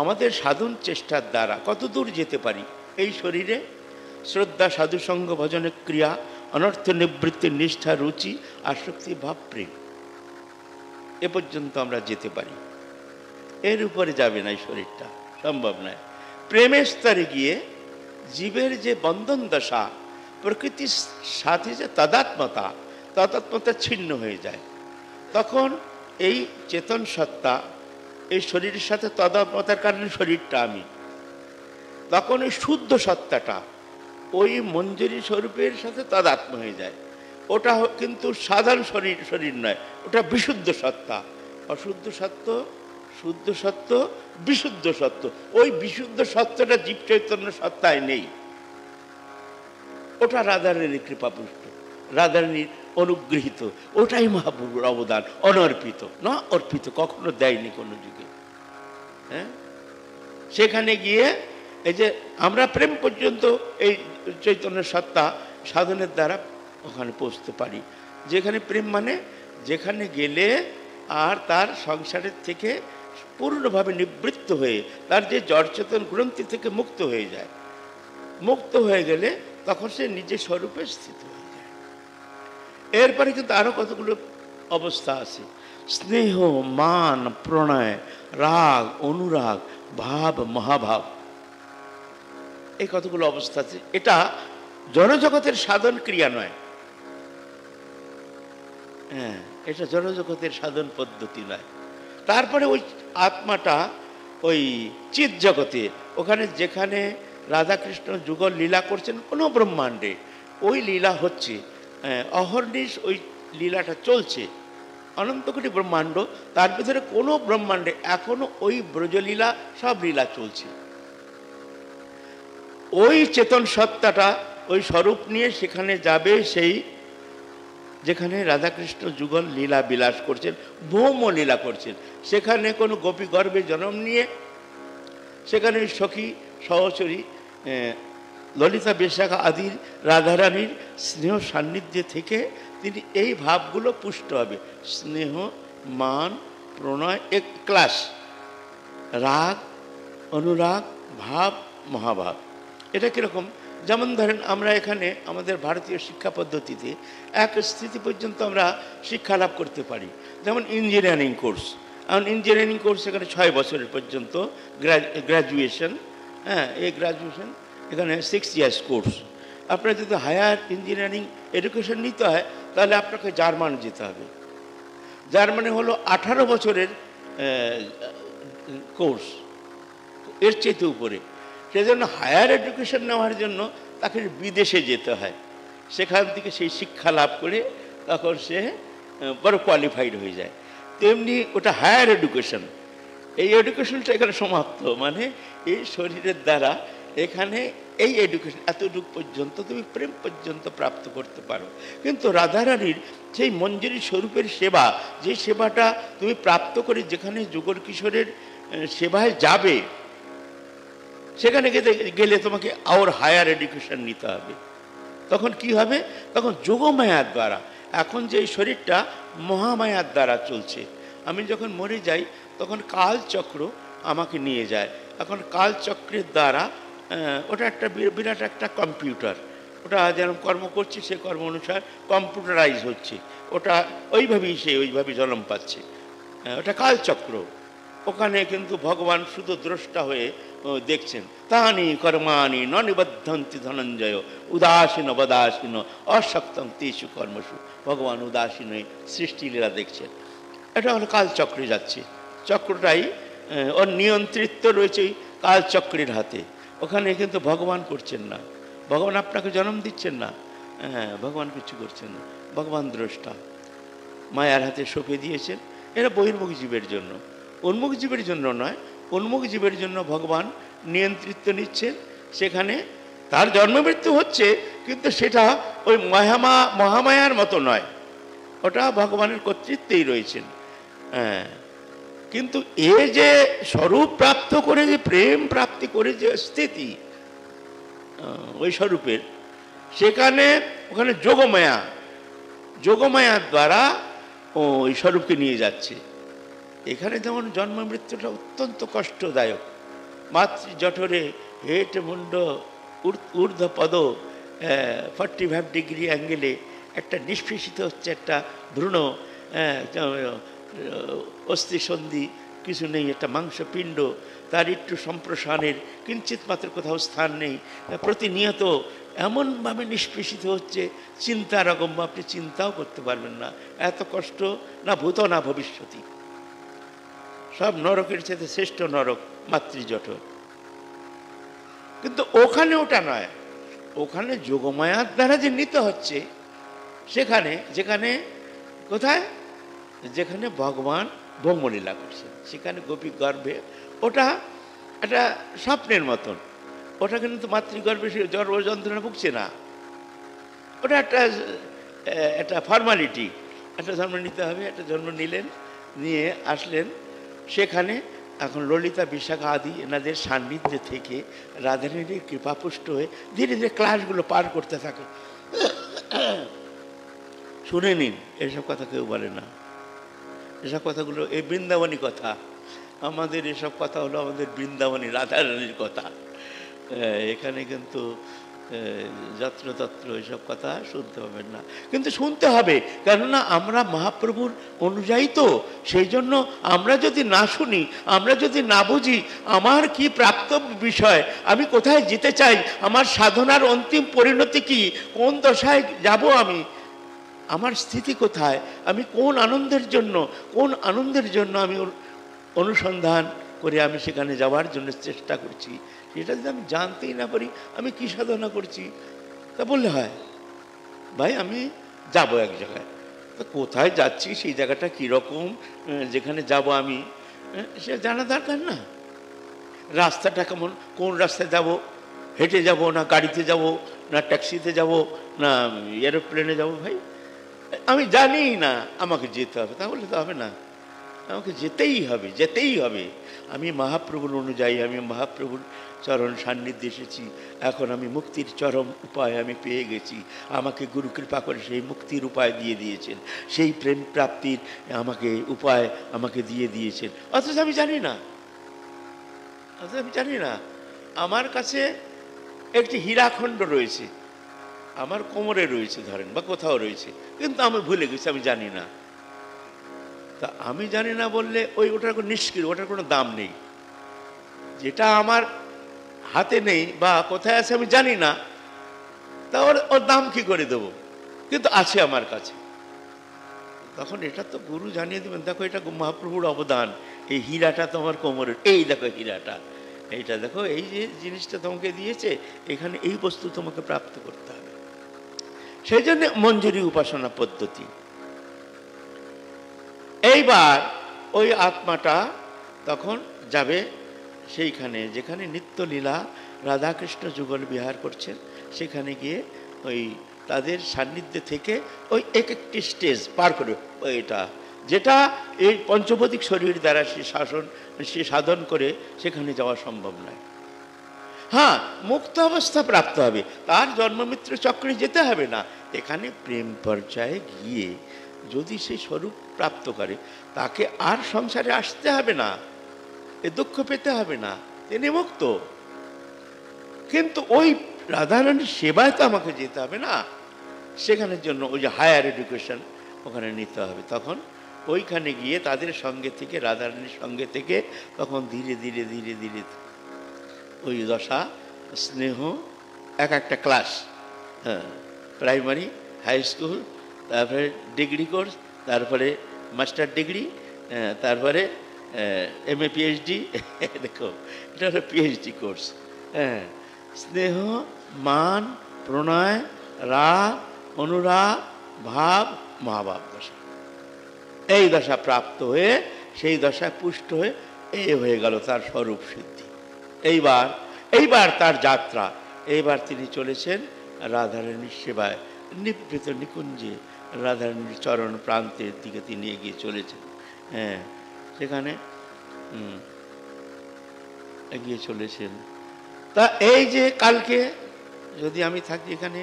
আমাদের সাধন চেষ্টার দ্বারা কত দূর যেতে পারি এই শরীরে? শ্রদ্ধা, সাধুসঙ্গ, ভজনের ক্রিয়া, অনর্থ নিবৃত্তি, নিষ্ঠা, রুচি, আসক্তি, ভাব, প্রেম, এ পর্যন্ত আমরা যেতে পারি। এর উপরে যাবে না এই শরীরটা, সম্ভব নয়। প্রেমের স্তরে গিয়ে জীবের যে বন্ধন দশা, প্রকৃতির সাথে যে তাদাত্মতা ছিন্ন হয়ে যায়, তখন এই চেতন সত্তা এই শরীরের সাথে তাদাত্মতার কারণে শরীরটা আমি, তখন ওই শুদ্ধ সত্তাটা ওই মঞ্জুরি স্বরূপের সাথে তাদাত্ম হয়ে যায়। ওটা কিন্তু সাধারণ শরীর নয়, ওটা বিশুদ্ধ সত্তা। অশুদ্ধ সত্য, শুদ্ধ সত্য, বিশুদ্ধ সত্য। ওই বিশুদ্ধ সত্যটা জীব চৈতন্য সত্তায় নেই। ওটা রাধারানীর কৃপাপুষ্ট, রাধারানীর অনুগৃহীত, ওটাই মহাপ্রভুর অবদান, অনর্পিত না অর্পিত, কখনো দেয়নি কোনো যুগে। সেখানে গিয়ে এই যে আমরা প্রেম পর্যন্ত এই চৈতন্য সত্তা সাধনের দ্বারা ওখানে পৌঁছতে পারি। যেখানে প্রেম মানে যেখানে গেলে আর তার সংসারের থেকে পূর্ণভাবে নিবৃত্ত হয়ে তার যে জড়চেতন গ্রন্থি থেকে মুক্ত হয়ে যায়। মুক্ত হয়ে গেলে তখন সে নিজের স্বরূপে স্থিত হয়ে যায়। এরপরে কিন্তু আরো কতগুলো অবস্থা আছে। স্নেহ, মান, প্রণয়, রাগ, অনুরাগ, ভাব, মহাভাব, এই কতগুলো অবস্থা আছে। এটা জড়জগতের সাধন ক্রিয়া নয়। হ্যাঁ, এটা জড়জগতের সাধন পদ্ধতি নয়। তারপরে ওই আত্মাটা ওই চিৎ জগতে, ওখানে যেখানে রাধাকৃষ্ণ যুগল লীলা করছেন কোনো ব্রহ্মাণ্ডে, ওই লীলা হচ্ছে, অহর্নিশ ওই লীলাটা চলছে। অনন্ত কোটি ব্রহ্মাণ্ড, তার ভিতরে কোনো ব্রহ্মাণ্ডে এখনো ওই ব্রজলীলা সব লীলা চলছে। ওই চেতন সত্তাটা ওই স্বরূপ নিয়ে সেখানে যাবে, সেই যেখানে রাধাকৃষ্ণ যুগল লীলা বিলাস করছেন, ভৌম লীলা করছেন, সেখানে কোনো গোপী গর্ভে জন্ম নিয়ে সেখানে সখী সহচরী ললিতা বিশাখা আদির রাধারানীর স্নেহ সান্নিধ্যে থেকে তিনি এই ভাবগুলো পুষ্ট হবে। স্নেহ, মান, প্রণয়, এক ক্লাস, রাগ, অনুরাগ, ভাব, মহাভাব। এটা কীরকম? যেমন ধরেন আমরা এখানে আমাদের ভারতীয় শিক্ষা পদ্ধতিতে এক স্থিতি পর্যন্ত আমরা শিক্ষা লাভ করতে পারি। যেমন ইঞ্জিনিয়ারিং কোর্স, এখন ইঞ্জিনিয়ারিং কোর্স এখানে 6 বছরের পর্যন্ত গ্র্যাজুয়েশন। হ্যাঁ, এই গ্র্যাজুয়েশন এখানে 6 ইয়ার্স কোর্স। আপনার যদি হায়ার ইঞ্জিনিয়ারিং এডুকেশন নিতে হয় তাহলে আপনাকে জার্মান যেতে হবে। জার্মানি হলো 18 বছরের কোর্স, এর চেয়ে উপরে। সেজন্য হায়ার এডুকেশন নেওয়ার জন্য তাকে বিদেশে যেতে হয়, সেখান থেকে সেই শিক্ষা লাভ করে তখন সে বড় কোয়ালিফাইড হয়ে যায়। তেমনি ওটা হায়ার এডুকেশন, এই এডুকেশনটা এখানে সমাপ্ত। মানে এই শরীরের দ্বারা এখানে এই এডুকেশন এতটুকু পর্যন্ত তুমি প্রেম পর্যন্ত প্রাপ্ত করতে পারো। কিন্তু রাধারানীর সেই মঞ্জুরি স্বরূপের সেবা, যে সেবাটা তুমি প্রাপ্ত করে যেখানে যুগল কিশোরের সেবায় যাবে, সেখানে গেলে তোমাকে আওর হায়ার এডুকেশন নিতে হবে। তখন কি হবে? তখন যোগমায়ার দ্বারা, এখন যে এই শরীরটা মহামায়ার দ্বারা চলছে, আমি যখন মরে যাই তখন কালচক্র আমাকে নিয়ে যায়। এখন কালচক্রের দ্বারা ওটা একটা বিরাট একটা কম্পিউটার, ওটা যেরকম কর্ম করছে সে কর্ম অনুসার কম্পিউটারাইজ হচ্ছে, ওটা ওইভাবেই সে ওইভাবে জন্ম পাচ্ছে। ওটা কালচক্র। ওখানে কিন্তু ভগবান শুধু দ্রষ্টা হয়ে দেখছেন। তানি কর্মাণি ন নিবদ্ধন্তি ধনঞ্জয় উদাসীন বদাসীন অশক্তম তেষু কর্মসু। ভগবান উদাসীন হয়ে সৃষ্টিলীলা দেখছেন। এটা হলো কালচক্রে যাচ্ছে। চক্রটাই ওর নিয়ন্ত্রিত্ব রয়েছে কালচক্রের হাতে। ওখানে কিন্তু ভগবান করছেন না, ভগবান আপনাকে জন্ম দিচ্ছেন না। হ্যাঁ, ভগবান কিছু করছেন না, ভগবান দ্রষ্টা। মায়ার হাতে সঁপে দিয়েছেন। এরা বহির্মুখ জীবের জন্য, উন্মুখ জীবের জন্য নয়। উন্মুখ জীবের জন্য ভগবান নিয়ন্ত্রিত্ব নিচ্ছেন। সেখানে তার জন্মমৃত্যু হচ্ছে, কিন্তু সেটা ওই মহামায়ার মতো নয়, ওটা ভগবানের কর্তৃত্বেই রয়েছেন। হ্যাঁ, কিন্তু এ যে স্বরূপ প্রাপ্ত করে, যে প্রেম প্রাপ্তি করে যে স্থিতি ওই স্বরূপের, সেখানে ওখানে যোগমায়া, যোগমায়ার দ্বারা ওই স্বরূপকে নিয়ে যাচ্ছে। এখানে যেমন জন্ম মৃত্যুটা অত্যন্ত কষ্টদায়ক। মাতৃ জঠরে হেট মুন্ড ঊর্ধ্ব পদ 45 ডিগ্রি অ্যাঙ্গেলে একটা নিষ্পেষিত হচ্ছে একটা ভ্রূণ, অস্থিসন্ধি কিছু নেই, একটা মাংসপিণ্ড, তার একটু সম্প্রসারণের কিঞ্চিত মাত্র কোথাও স্থান নেই। প্রতিনিয়ত এমনভাবে নিষ্পেষিত হচ্ছে, চিন্তার অগম্য, আপনি চিন্তাও করতে পারবেন না। এত কষ্ট না ভূত না ভবিষ্যতি, সব নরকের সাথে শ্রেষ্ঠ নরক মাতৃজঠর। কিন্তু ওখানে ওটা নয়, ওখানে যোগমায়ার দ্বারা যে নিতে হচ্ছে, সেখানে যেখানে কোথায়, যেখানে ভগবান ব্রহ্মলীলা করছেন, সেখানে গোপী গর্ভে, ওটা একটা স্বপ্নের মতন। ওটা কিন্তু মাতৃগর্ভে সে গর্ভযন্ত্রণা ভুগছে না, ওটা একটা ফর্মালিটি। একটা জন্ম নিতে হবে, একটা জন্ম নিলেন, নিয়ে আসলেন সেখানে। এখন ললিতা বিশাখা আদি এনাদের সান্নিধ্যে থেকে রাধারানীর কৃপাপুষ্ট হয়ে ধীরে ধীরে ক্লাসগুলো পার করতে থাকে। শুনে নিন, এসব কথা কেউ বলে না। এসব কথাগুলো এই বৃন্দাবনী কথা, আমাদের এসব কথা হলো আমাদের বৃন্দাবনী রাধারানীর কথা। এখানে কিন্তু যত্রতত্র এসব কথা শুনতে পাবেন না, কিন্তু শুনতে হবে, কেননা আমরা মহাপ্রভুর অনুযায়ী তো। সেই জন্য আমরা যদি না শুনি, আমরা যদি না বুঝি আমার কি প্রাপ্ত বিষয়, আমি কোথায় যেতে চাই, আমার সাধনার অন্তিম পরিণতি কি, কোন দশায় যাব আমি, আমার স্থিতি কোথায়, আমি কোন আনন্দের জন্য আমি অনুসন্ধান করে আমি সেখানে যাওয়ার জন্য চেষ্টা করছি, সেটা যদি আমি জানতেই না পারি আমি কি সাধনা করছি, তা বললে হয়? ভাই আমি যাব এক জায়গায়, তা কোথায় যাচ্ছি, সেই জায়গাটা কীরকম, যেখানে যাব আমি সে জানা দরকার না? রাস্তাটা কেমন, কোন রাস্তায় যাব, হেঁটে যাব না গাড়িতে যাব না ট্যাক্সিতে যাব না এরোপ্লেনে যাব, ভাই আমি জানি না, আমাকে যেতে হবে। তাহলে তো হবে না, আমাকে যেতেই হবে। আমি মহাপ্রভুর অনুযায়ী, আমি মহাপ্রভুর চরণ সান্নিধ্যে এসেছি, এখন আমি মুক্তির চরম উপায় আমি পেয়ে গেছি। আমাকে গুরু কৃপা করে সেই মুক্তির উপায় দিয়ে দিয়েছেন, সেই প্রেম প্রাপ্তির আমাকে উপায় আমাকে দিয়ে দিয়েছেন, অথচ আমি জানি না। আমার কাছে একটি হীরাখণ্ড রয়েছে, আমার কোমরে রয়েছে ধরেন, বা কোথাও রয়েছে, কিন্তু আমি ভুলে গেছি, আমি জানি না। তা আমি জানি না বললে ওটার কোনো নিষ্ক্রিয়, ওটার কোনো দাম নেই। যেটা আমার হাতে নেই বা কোথায় আছে আমি জানি না, তা ওর দাম কি করে দেবো, কিন্তু আছে আমার কাছে। তখন এটা তো গুরু জানিয়ে দেবেন, দেখো এটা মহাপ্রভুর অবদান, এই হীরাটা তোমার কোমরের, এই দেখো হীরাটা, এইটা দেখো, এই যে জিনিসটা তোমাকে দিয়েছে, এখানে এই বস্তু তোমাকে প্রাপ্ত করতে হবে। সেই জন্য মঞ্জুরি উপাসনা পদ্ধতি। এইবার ওই আত্মাটা তখন যাবে সেইখানে যেখানে নিত্যলীলা রাধাকৃষ্ণ যুগল বিহার করছেন, সেখানে গিয়ে ওই তাদের সান্নিধ্যে থেকে ওই একটি স্টেজ পার করে, ওইটা যেটা এই পঞ্চভৌতিক শরীর দ্বারা সে সাধন করে সেখানে যাওয়া সম্ভব নয়। হ্যাঁ, মুক্ত অবস্থা প্রাপ্ত হবে, তার জন্মমিত্র চক্রে যেতে হবে না। এখানে প্রেম পর্যায়ে গিয়ে যদি সেই স্বরূপ প্রাপ্ত করে, তাকে আর সংসারে আসতে হবে না, এ দুঃখ পেতে হবে না, তিনি মুক্ত। কিন্তু ওই রাধারানীর সেবায় তো আমাকে যেতে হবে না, সেখানের জন্য ওই যে হায়ার এডুকেশন ওখানে নিতে হবে। তখন ওইখানে গিয়ে তাদের সঙ্গে থেকে, রাধারানীর সঙ্গে থেকে, তখন ধীরে ধীরে ধীরে ধীরে ওই দশা স্নেহ একটা ক্লাস, হ্যাঁ, প্রাইমারি, হাই স্কুল, তারপরে ডিগ্রি কোর্স, তারপরে মাস্টার ডিগ্রি, তারপরে MA PhD, দেখো এটা হলো PhD কোর্স। হ্যাঁ, স্নেহ, মান, প্রণয়, রাগ, অনুরাগ, ভাব, মহাভাব দশা, এই দশা প্রাপ্ত হয়ে সেই দশায় পুষ্ট হয়ে হয়ে গেল তার স্বরূপ সিদ্ধি। এইবার তার যাত্রা, এইবার তিনি চলেছেন রাধারানীর সেবায়, নিভৃত নিকুঞ্জে রাধারানীর চরণ প্রান্তের দিকে তিনি এগিয়ে চলেছেন। হ্যাঁ, সেখানে এগিয়ে চলেছেন। তা এই যে কালকে যদি আমি থাকি এখানে,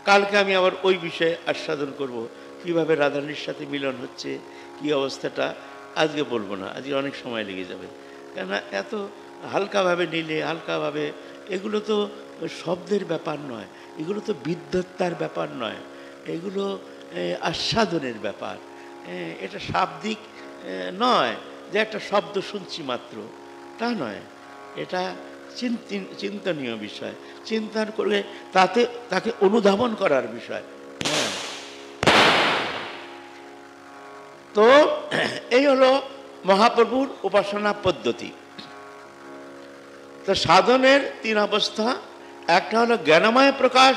কালকে আমি আবার ওই বিষয়ে আস্বাদন করব, কিভাবে রাধারানীর সাথে মিলন হচ্ছে, কি অবস্থাটা, আজকে বলবো না, আজকে অনেক সময় লেগে যাবে। কেননা এত হালকাভাবে নিলে, হালকাভাবে, এগুলো তো শব্দের ব্যাপার নয়, এগুলো তো বিদ্বত্তার ব্যাপার নয়, এগুলো আস্বাদনের ব্যাপার। এটা শাব্দিক নয় যে একটা শব্দ শুনছি মাত্র, তা নয়, এটা চিন্তনীয় বিষয়, চিন্তা করে তাকে অনুধাবন করার বিষয়। হ্যাঁ, তো এই হলো মহাপ্রভুর উপাসনা পদ্ধতি। তো সাধনের 3 অবস্থা, একটা হলো জ্ঞানময় প্রকাশ,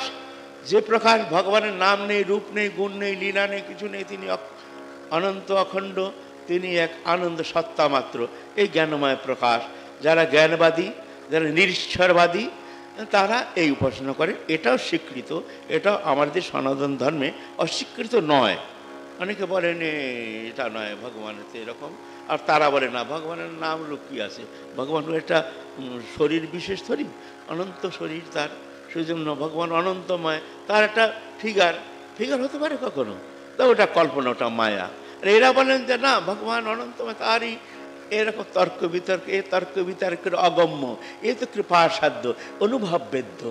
যে প্রকাশ ভগবানের নাম নেই, রূপ নেই, গুণ নেই, লীলা নেই, কিছু নেই, তিনি অনন্ত অখণ্ড, তিনি এক আনন্দ সত্তা মাত্র, এই জ্ঞানময় প্রকাশ। যারা জ্ঞানবাদী, যারা নিরীশ্বরবাদী, তারা এই উপাসনা করে। এটাও স্বীকৃত, এটাও আমাদের সনাতন ধর্মে অস্বীকৃত নয়। অনেকে বলেন এটা নয়, ভগবানের তো এরকম, আর তারা বলে না, ভগবানের নাম রূপ কী আছে, ভগবান একটা শরীর বিশেষ ধরি, অনন্ত শরীর তার, সেই জন্য ভগবান অনন্তময়, তার একটা ফিগার হতে পারে কখনো? তো ওটা কল্পনা, ওটা মায়া। আর এরা বলেন যে না, ভগবান অনন্ত, তারই এরকম তর্ক বিতর্ক, এ তর্ক বিতর্কের অগম্য, এ তো কৃপাসাধ্য, অনুভববেদ্য,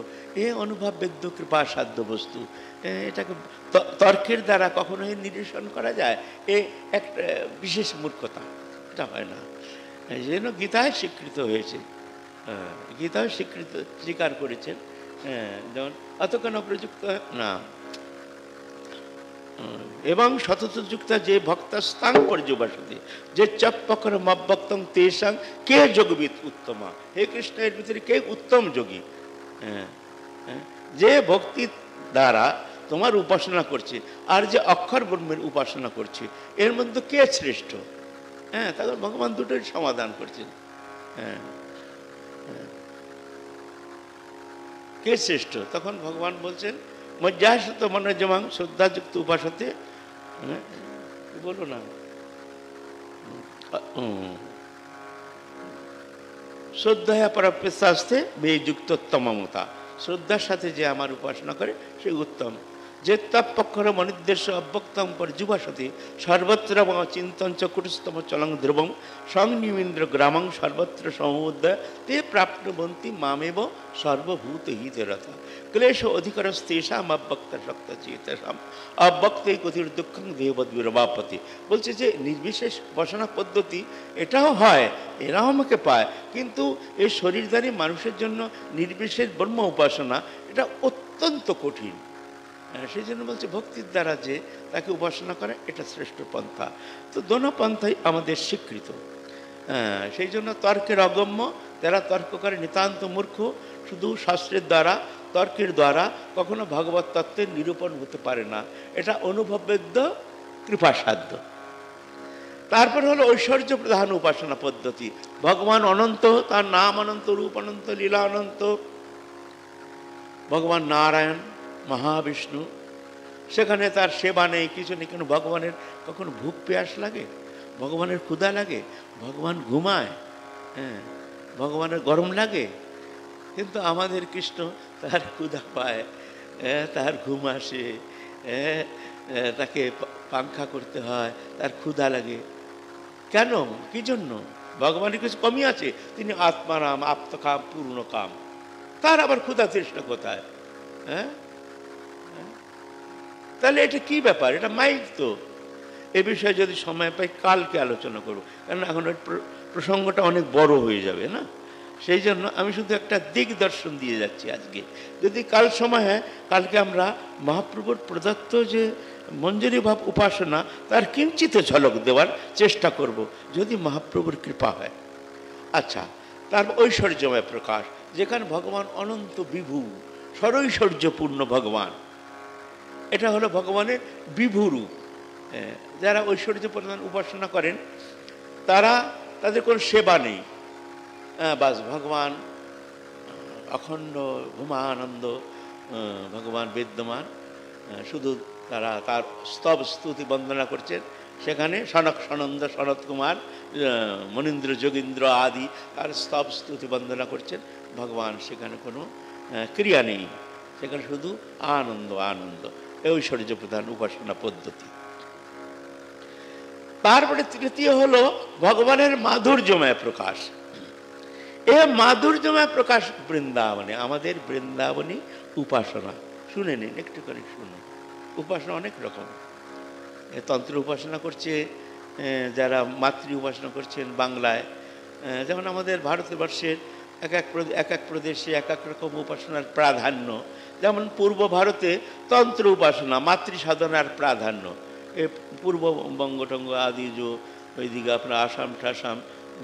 এ অনুভববেদ্য কৃপাসাধ্য বস্তু, এটাকে তর্কের দ্বারা কখনোই নিরসন করা যায়, এ একটা বিশেষ মূর্খতা, এটা হয় না। এই জন্য গীতায় স্বীকৃত হয়েছে, গীতায় স্বীকৃত স্বীকার করেছেন। যেমন অতক্ষণ প্রযুক্ত না, এবং শতযুক্তা যে ভক্তাস্তাং পর্যবাসতে যে চপ্পকর মব্বক্তং তেষাং কে যোগবিদ উত্তমা। হে কৃষ্ণ, এর ভিতরে কে উত্তম যোগী? যে ভক্তি দ্বারা তোমার উপাসনা করছে আর যে অক্ষর ব্রহ্মের উপাসনা করছে, এর মধ্যে কে শ্রেষ্ঠ? তখন ভগবান দুটোই সমাধান করছেন। কে শ্রেষ্ঠ? তখন ভগবান বলছেন মজ্জাসত মনোজমাং শ্রদ্ধাযুক্ত উপাসতে, বলো না, শ্রদ্ধায়া পরপেশাস্তে বেযুক্তোত্তমতা, শ্রদ্ধার সাথে যে আমার উপাসনা করে সে উত্তম। যে তৎপক্ষর মনির্দেশ অব্যক্তম পর্যুবাসতে সর্বত্র চিন্তঞ্চ কুটুস্তম চলং ধ্রুবং সংনিমিন্দ্র গ্রামং সর্বত্র সমুদ্র তে প্রাপ্তবন্তী মামেব সর্বভূত হিতরথ ক্লেশ অধিকরস্তেষাম অব্যক্ত শক্ত চেতসাম অব্যক্তই কথির দুঃখং দেবদ্বিরবাপতি। বলছে যে নির্বিশেষ উপাসনা পদ্ধতি এটাও হয়, এরাও আমাকে পায়, কিন্তু এই শরীরধারী মানুষের জন্য নির্বিশেষ ব্রহ্ম উপাসনা এটা অত্যন্ত কঠিন। সেই জন্য বলছে ভক্তির দ্বারা যে তাকে উপাসনা করে এটা শ্রেষ্ঠ পন্থা। তো দোনো পন্থাই আমাদের স্বীকৃত। সেই জন্য তর্কের অগম্য, যারা তর্ক করে নিতান্ত মূর্খ, শুধু শাস্ত্রের দ্বারা, তর্কের দ্বারা কখনো ভগবত তত্ত্বের নিরূপণ হতে পারে না, এটা অনুভববেদ্য, কৃপাসাধ্য। তারপর হলো ঐশ্বর্য প্রধান উপাসনা পদ্ধতি। ভগবান অনন্ত, তার নাম অনন্ত, রূপ অনন্ত, লীলা অনন্ত। ভগবান নারায়ণ, মহাবিষ্ণু, সেখানে তার সেবা নেই, কিছু নেই, কিন্তু ভগবানের কখনো ভুক পেয়াস লাগে, ভগবানের ক্ষুধা লাগে, ভগবান ঘুমায়, ভগবানের গরম লাগে, কিন্তু আমাদের কৃষ্ণ তার ক্ষুধা পায়, তার ঘুম আসে, তাকে পাংখা করতে হয়, তার ক্ষুধা লাগে। কেন? কি জন্য? ভগবানের কিছু কমই আছে? তিনি আত্মারাম, আপ্তকাম, পূর্ণ কাম, তার আবার ক্ষুধা তৃষ্ণা কোথায়? তাহলে এটা কি ব্যাপার? এটা মাইক তো। এ বিষয়ে যদি সময় পাই কালকে আলোচনা করব, কারণ এখন প্রসঙ্গটা অনেক বড় হয়ে যাবে না। সেই জন্য আমি শুধু একটা দিগদর্শন দিয়ে যাচ্ছি আজকে। যদি কাল সময় হয়, কালকে আমরা মহাপ্রভুর প্রদত্ত যে মঞ্জুরি ভাব উপাসনা তার কিঞ্চিত ঝলক দেওয়ার চেষ্টা করব, যদি মহাপ্রভুর কৃপা হয়। আচ্ছা, তার ঐশ্বর্যময় প্রকাশ, যেখানে ভগবান অনন্ত বিভু, সরৈশ্বর্যপূর্ণ ভগবান, এটা হলো ভগবানের বিভু রূপ। যারা ঐশ্বর্য প্রধান উপাসনা করেন তারা, তাদের কোনো সেবা নেই, বাস ভগবান অখণ্ড ভূমানন্দ, ভগবান বিদ্যমান, শুধু তারা তার স্তব স্তুতি বন্দনা করছেন। সেখানে সনক সনন্দ, সনত কুমার, মনীন্দ্র, যোগীন্দ্র আদি তার স্তব স্তুতি বন্দনা করছেন। ভগবান সেখানে কোনো ক্রিয়া নেই, সেখানে শুধু আনন্দ আনন্দ। এই ঐশ্বর্য প্রধান উপাসনা পদ্ধতি। তারপরে তৃতীয় হলো ভগবানের মাধুর্যময় প্রকাশ। এ মাধুর্যময় প্রকাশ বৃন্দাবনে, আমাদের বৃন্দাবনী উপাসনা। শুনে নিন, একটু করে শুনুন। উপাসনা অনেক রকম। তন্ত্র উপাসনা করছে যারা, মাতৃ উপাসনা করছেন বাংলায়। যেমন আমাদের ভারতবর্ষের এক এক প্রদেশে এক এক রকম উপাসনার প্রাধান্য। যেমন পূর্ব ভারতে তন্ত্র উপাসনা, মাতৃ সাধনার প্রাধান্য। এ পূর্ববঙ্গটঙ্গ আদি যে ওইদিকে আপনার আসাম ঠাসাম,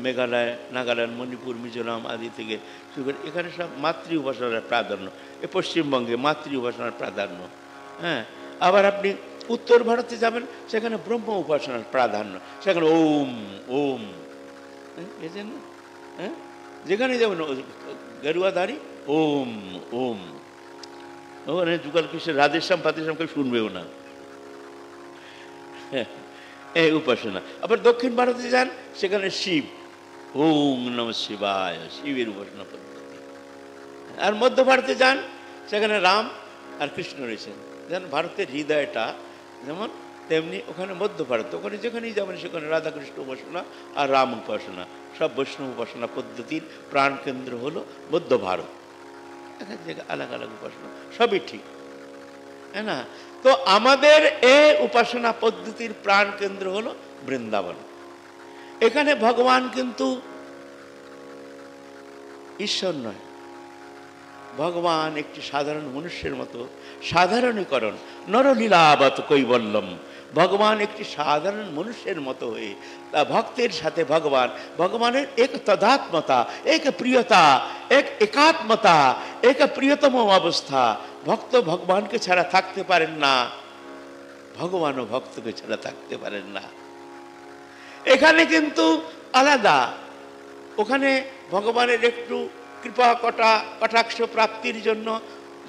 মেঘালয়, নাগাল্যান্ড, মণিপুর, মিজোরাম আদি থেকে শুরু করে এখানে সব মাতৃ উপাসনার প্রাধান্য। এ পশ্চিমবঙ্গে মাতৃ উপাসনার প্রাধান্য। আবার আপনি উত্তর ভারতে যাবেন, সেখানে ব্রহ্ম উপাসনার প্রাধান্য, সেখানে ওম ওম, বুঝলেন না? যেখানে যাবেন গেরুয়াধারী ওম ওম, ওখানে যুগল কৃষ্ণের রাধেশ্যাম ফাতেশ্যামকে শুনবেও না, এই উপাসনা। আবার দক্ষিণ ভারতে যান, সেখানে শিব, ওম নম শিবায়, শিবের উপাসনা পদ্ধতি। আর মধ্য ভারতে যান, সেখানে রাম আর কৃষ্ণ রয়েছেন। যেমন ভারতের হৃদয়টা যেমন তেমনি ওখানে মধ্য ভারত, ওখানে যেখানেই যাবেন সেখানে রাধাকৃষ্ণ উপাসনা আর রাম উপাসনা, সব বৈষ্ণব উপাসনা পদ্ধতির প্রাণকেন্দ্র হলো মধ্য ভারত। এক এক জায়গায় আলাদা আলাদা উপাসনা, সবই ঠিক, হ্যাঁ না? তো আমাদের এই উপাসনা পদ্ধতির প্রাণ কেন্দ্র হলো বৃন্দাবন। এখানে ভগবান কিন্তু ঈশ্বর নয়, ভগবান একটি সাধারণ মনুষ্যের মতো, সাধারণীকরণ, নরলীলাবত কৈবল্যম। ভগবান একটি সাধারণ মনুষ্যের মতো হয়ে তা ভক্তের সাথে ভগবানের এক তদাত্মতা, এক প্রিয়তা, এক একাত্মতা, এক প্রিয়তম অবস্থা। ভক্ত ভগবানকে ছাড়া থাকতে পারেন না, ভগবানও ভক্তকে ছাড়া থাকতে পারেন না। এখানে কিন্তু আলাদা, ওখানে ভগবানের একটু কৃপা কটাক্ষ প্রাপ্তির জন্য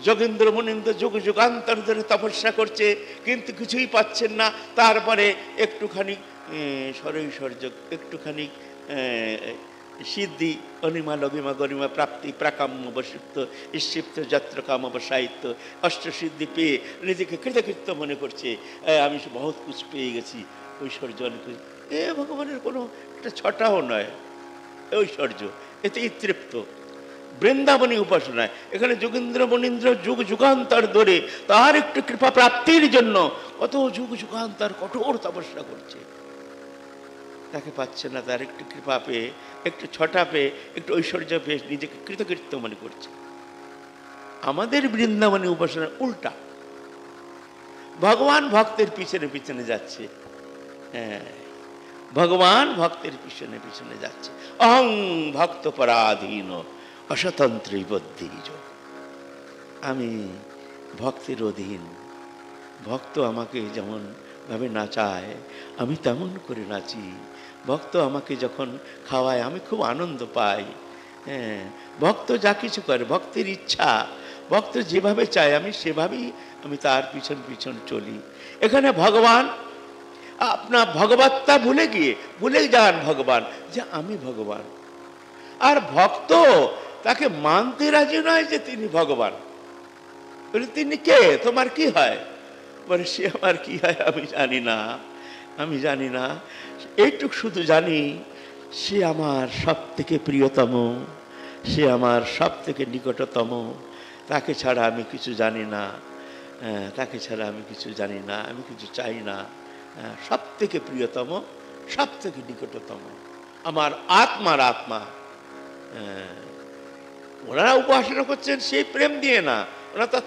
যোগেন্দ্র মুনীন্দ্র যুগ যুগান্তর ধরে তপস্যা করছে, কিন্তু কিছুই পাচ্ছেন না। তারপরে একটুখানি স্বরৈশ্বর্য, একটুখানি সিদ্ধি, অনিমা লঘিমা গরিমা প্রাপ্তি, প্রাকাম্য বসিপ্ত ঈক্ষিপ্ত যত্র কাম সাহিত্য, অষ্টসিদ্ধি পেয়ে নিজেকে কৃতকৃত্য মনে করছে, আমি বহুত কিছু পেয়ে গেছি, ঐশ্বর্য অনেক। ভগবানের কোনো একটা ছটাও নয় ঐশ্বর্য, এতেই তৃপ্ত। বৃন্দাবনী উপাসনায় এখানে যোগেন্দ্র মুনীন্দ্র যুগ যুগান্তর ধরে তার একটু কৃপা প্রাপ্তির জন্য কত যুগ যুগান্তর কঠোর তপস্যা করছে, তাকে পাচ্ছে না। তার একটু কৃপা পেয়ে, একটু ছটা পেয়ে, একটু ঐশ্বর্য পেয়ে নিজেকে কৃতকৃত্য মনে করছে। আমাদের বৃন্দাবনী উপাসনা উল্টা, ভগবান ভক্তের পিছনে পিছনে যাচ্ছে। হ্যাঁ, ভগবান ভক্তের পিছনে পিছনে যাচ্ছে। অহং ভক্ত পরাধীন অস্বতন্ত্রী বদ্ধীজ। আমি ভক্তের অধীন, ভক্ত আমাকে যেমন ভাবে নাচায় আমি তেমন করে নাচি, ভক্ত আমাকে যখন খাওয়ায় আমি খুব আনন্দ পাই। হ্যাঁ, ভক্ত যা কিছু করে, ভক্তের ইচ্ছা, ভক্ত যেভাবে চায় আমি সেভাবেই আমি তার পিছন পিছন চলি। এখানে ভগবান আপনার ভগবত্তা ভুলে যান ভগবান যে আমি ভগবান। আর ভক্ত তাকে মানতে রাজি নয় যে তিনি ভগবান। বলে তিনি কে, তোমার কি হয়? বলে সে আমার কি হয় আমি জানি না, আমি জানি না। এইটুক শুধু জানি, সে আমার সব থেকে প্রিয়তম, সে আমার সব থেকে নিকটতম, তাকে ছাড়া আমি কিছু জানি না, তাকে ছাড়া আমি কিছু জানি না, আমি কিছু চাই না। সব থেকে প্রিয়তম, সব থেকে নিকটতম আমার আত্মার আত্মা। ওনারা উপাসনা করছেন সেই প্রেম দিয়ে না, ওনারা তার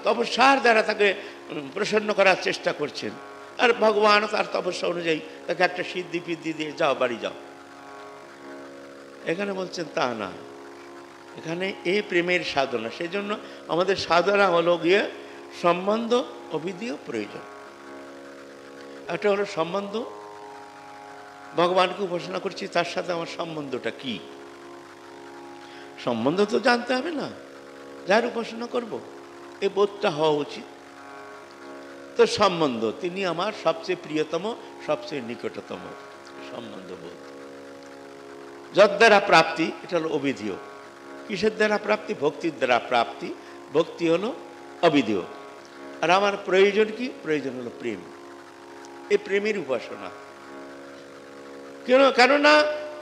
তপস্যার দ্বারা তাকে প্রসন্ন করার চেষ্টা করছেন। আর ভগবান তার তপস্যা অনুযায়ী তাকে একটা সিদ্ধি ফিদ্ধি দিয়ে যাও, বাড়ি যাও। এখানে বলছেন তা না, এখানে এই প্রেমের সাধনা। সেই জন্য আমাদের সাধনা হলো গিয়ে সম্বন্ধ অবিধিও প্রয়োজন। একটা হলো সম্বন্ধ, ভগবানকে উপাসনা করছি, তার সাথে আমার সম্বন্ধটা কি? সম্বন্ধ তো জানতে হবে না, যার উপাসনা করব এই বোধটা হওয়া উচিত। তো সম্বন্ধ, তিনি আমার সবচেয়ে প্রিয়তম, সবচেয়ে নিকটতম সম্বন্ধ বোধ। যত দ্বারা প্রাপ্তি, এটা হলো অবিধিও। কিসের দ্বারা প্রাপ্তি? ভক্তির দ্বারা প্রাপ্তি। ভক্তি হলো অবিধিও। আর আমার প্রয়োজন কি? প্রয়োজন হলো প্রেম। এই প্রেমের উপাসনা। কেননা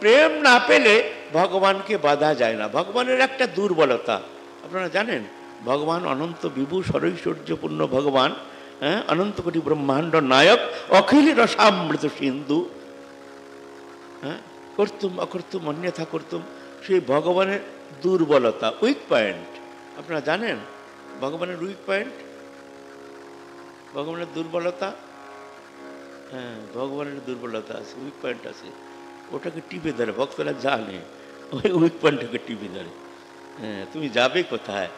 প্রেম না পেলে ভগবানকে বাধা যায় না। ভগবানের একটা দুর্বলতা আপনারা জানেন, ভগবান অনন্ত বিভু সরৈশ্বর্যপূর্ণ ভগবান, হ্যাঁ, অনন্ত কোটি ব্রহ্মাণ্ড নায়ক, অখিল রসামৃত সিন্ধু, হ্যাঁ, কর্তুম অকর্তুম অন্যথা কর্তুম। সেই ভগবানের দুর্বলতা, উইক পয়েন্ট আপনারা জানেন। ভগবানের উইক পয়েন্ট, ভগবানের দুর্বলতা, হ্যাঁ, ভগবানের দুর্বলতা আছে, উইক পয়েন্ট আছে। ওটাকে টিপে ধরে ভক্তরা জানে, ওই উইক পয়েন্টটাকে টিপে ধরে। হ্যাঁ, তুমি যাবে কোথায়?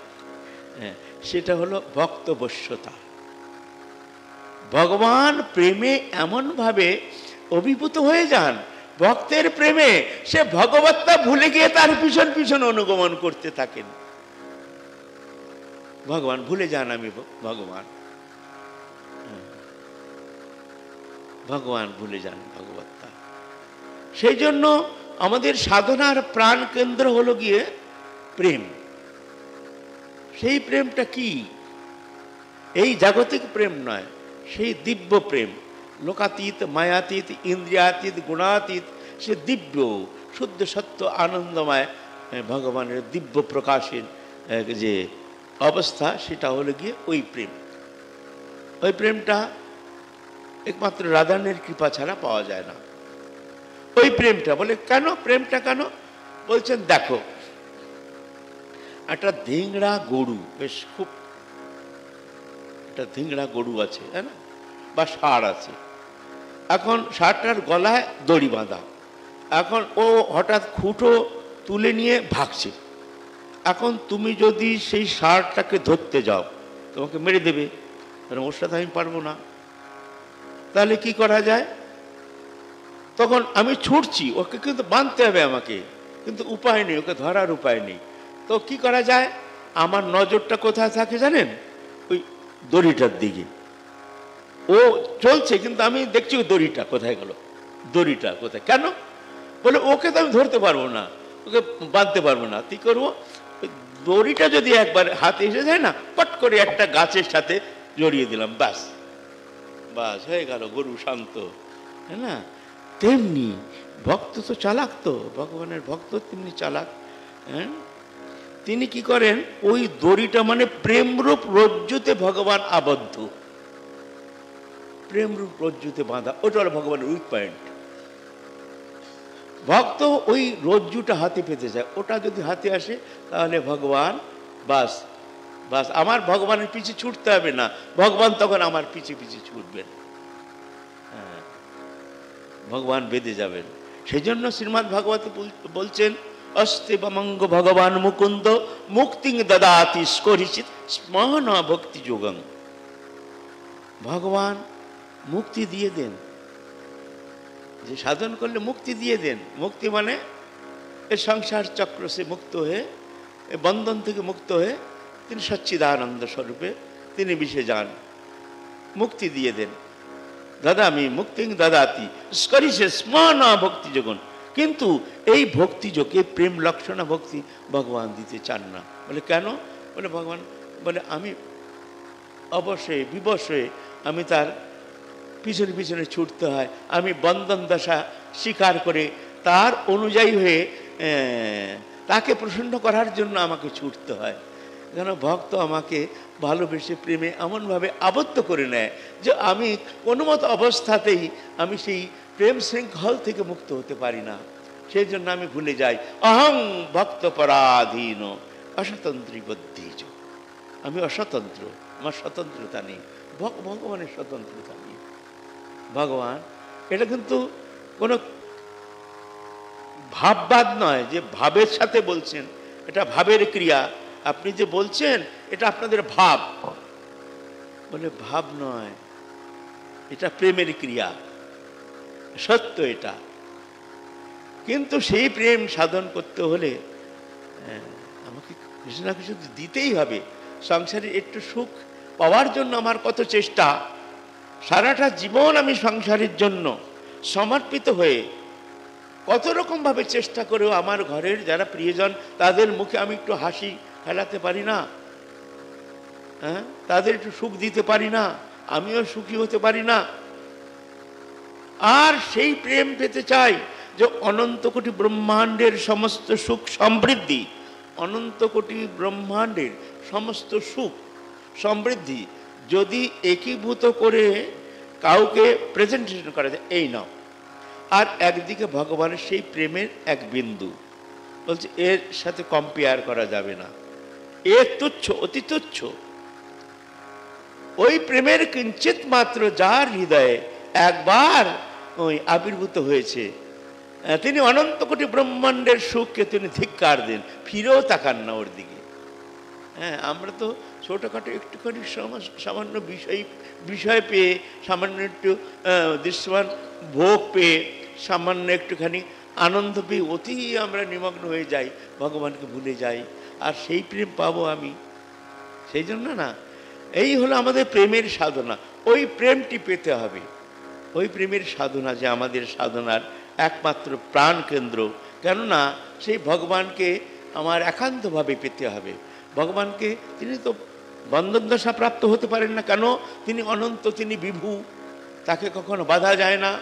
হ্যাঁ, সেটা হলো ভক্তবশ্যতা। ভগবান প্রেমে এমনভাবে অভিভূত হয়ে যান, ভক্তের প্রেমে সে ভগবত্তা ভুলে গিয়ে তার পিছন পিছন অনুগমন করতে থাকেন। ভগবান ভুলে যান আমি ভগবান, ভগবান ভুলে যান ভগবত্তা। সেই জন্য আমাদের সাধনার প্রাণ কেন্দ্র হলো গিয়ে প্রেম। সেই প্রেমটা কি? এই জাগতিক প্রেম নয়, সেই দিব্য প্রেম, লোকাতীত, মায়াতীত, ইন্দ্রিয়াতীত, গুণাতীত, সে দিব্য শুদ্ধ সত্য আনন্দময় ভগবানের দিব্য প্রকাশের যে অবস্থা, সেটা হলো গিয়ে ওই প্রেম। ওই প্রেমটা একমাত্র রাধানের কৃপা ছাড়া পাওয়া যায় না। ওই প্রেমটা বলে কেন, প্রেমটা কেন বলছেন, দেখো একটা ধিংড়া গরু, বেশ খুব একটা ধিংড়া গরু আছে, হ্যাঁ না, বা ষাঁড় আছে। এখন ষাঁড়টার গলায় দড়ি বাঁধা, এখন ও হঠাৎ খুঁটো তুলে নিয়ে ভাগছে। এখন তুমি যদি সেই ষাঁড়টাকে ধরতে যাও, তোমাকে মেরে দেবে, কারণ ওর সাথে আমি পারবো না। তাহলে কি করা যায়? তখন আমি ছুটছি, ওকে কিন্তু বাঁধতে হবে আমাকে, কিন্তু উপায় নেই, ওকে ধরার উপায় নেই। তো কি করা যায়? আমার নজরটা কোথায় থাকে জানেন? ওই দড়িটার দিকে। ও চলছে, কিন্তু আমি দেখছি ওই দড়িটা কোথায় গেল, দড়িটা কোথায়, কেন বলে ওকে তো আমি ধরতে পারবো না, ওকে বাঁধতে পারবো না। কি করবো? দড়িটা যদি একবার হাতে এসে যায় না, পট করে একটা গাছের সাথে জড়িয়ে দিলাম, ব্যাস বাস হয়ে গেল, গরু শান্ত, হ্যাঁ না? তেমনি ভক্ত তো চালাক, তো ভগবানের ভক্ত তেমনি চালাক। হ্যাঁ, তিনি কি করেন? ওই দড়িটা মানে প্রেমরূপ রজ্জুতে ভগবান আবদ্ধ, প্রেমরূপ রজ্জুতে বাঁধা, ওটা হলো ভগবানের উইক পয়েন্ট। ভক্ত ওই রজ্জুটা হাতে পেতে যায়, ওটা যদি হাতে আসে তাহলে ভগবান বাস বাস, আমার ভগবানের পিছে ছুটতে হবে না, ভগবান তখন আমার পিছে পিছে ছুটবেন। হ্যাঁ, ভগবান বেঁধে যাবেন। সেই জন্য শ্রীমদ্ ভাগবতে বলছেন, অস্তে বমঙ্গ ভগবান মুকুন্দ মুক্তি দদাতি স্করিচিত স্মহন ভক্তি যোগং। ভগবান মুক্তি দিয়ে দেন, যে সাধন করলে মুক্তি দিয়ে দেন। মুক্তি মানে এ সংসার চক্র সে মুক্ত হয়ে, এ বন্ধন থেকে মুক্ত হয়ে তিনি সচ্চিদানন্দ স্বরূপে তিনি মিশে যান, মুক্তি দিয়ে দেন। দাদা আমি মুক্তি দাদাতি স্করিছে স্মন ভক্তি যোগন। কিন্তু এই ভক্তিযোগ, এই প্রেম লক্ষণা ভক্তি ভগবান দিতে চান না। বলে কেন? বলে ভগবান বলে আমি অবশ্যই বিবশ হয়ে আমি তার পিছনে পিছনে ছুটতে হয়, আমি বন্ধন দশা স্বীকার করে তার অনুযায়ী হয়ে তাকে প্রসন্ন করার জন্য আমাকে ছুটতে হয়। কেন? ভক্ত আমাকে ভালোবেসে প্রেমে এমনভাবে আবদ্ধ করে নেয় যে আমি কোনো মতো অবস্থাতেই আমি সেই প্রেম শৃঙ্খল থেকে মুক্ত হতে পারি না। সেই জন্য আমি ভুলে যাই অহং ভক্ত পরাধীন অস্বতন্ত্রী বুদ্ধিজ। আমি অস্বতন্ত্র, আমার স্বতন্ত্রতা নেই, ভগবানের স্বতন্ত্রতা নেই। ভগবান, এটা কিন্তু কোনো ভাববাদ নয় যে ভাবের সাথে বলছেন, এটা ভাবের ক্রিয়া। আপনি যে বলছেন এটা আপনাদের ভাব, বলে ভাব নয়, এটা প্রেমের ক্রিয়া, সত্য এটা। কিন্তু সেই প্রেম সাধন করতে হলে আমাকে কিছু না কিছু দিতেই হবে। সংসারে একটু সুখ পাওয়ার জন্য আমার কত চেষ্টা, সারাটা জীবন আমি সংসারের জন্য সমর্পিত হয়ে কত রকমভাবে চেষ্টা করেও আমার ঘরের যারা প্রিয়জন তাদের মুখে আমি একটু হাসি ফেলাতে পারি না, হ্যাঁ, তাদের একটু সুখ দিতে পারি না, আমিও সুখী হতে পারি না। আর সেই প্রেম পেতে চাই যে অনন্ত কোটি ব্রহ্মাণ্ডের সমস্ত সুখ সমৃদ্ধি, অনন্ত কোটি ব্রহ্মাণ্ডের সমস্ত সুখ সমৃদ্ধি যদি একীভূত করে কাউকে প্রেজেন্টেশন করা যায়, এই নাও। আর একদিকে ভগবানের সেই প্রেমের এক বিন্দু, বলছে এর সাথে কম্পেয়ার করা যাবে না, এ তুচ্ছ, অতি তুচ্ছ। ওই প্রেমের কিঞ্চিত মাত্র যার হৃদয়ে একবার ওই আবির্ভূত হয়েছে, তিনি অনন্ত কোটি ব্রহ্মাণ্ডের সুখকে তিনি ধিক্কার দেন, ফিরেও তাকান না ওর দিকে। হ্যাঁ, আমরা তো ছোটোখাটো একটুখানি সামান্য বিষয় পেয়ে, সামান্য একটু দৃশ্যমান ভোগ পেয়ে, সামান্য একটুখানি আনন্দ পেয়ে অতি আমরা নিমগ্ন হয়ে যাই, ভগবানকে ভুলে যাই। আর সেই প্রেম পাবো আমি? সেই জন্য না, এই হলো আমাদের প্রেমের সাধনা। ওই প্রেমটি পেতে হবে, ওই প্রেমের সাধনা যে আমাদের সাধনার একমাত্র প্রাণ কেন্দ্র। কেননা সেই ভগবানকে আমার একান্তভাবে পেতে হবে। ভগবানকে তিনি তো বন্ধন দশা প্রাপ্ত হতে পারেন না কেন? তিনি অনন্ত, তিনি বিভু, তাকে কখনো বাধা যায় না।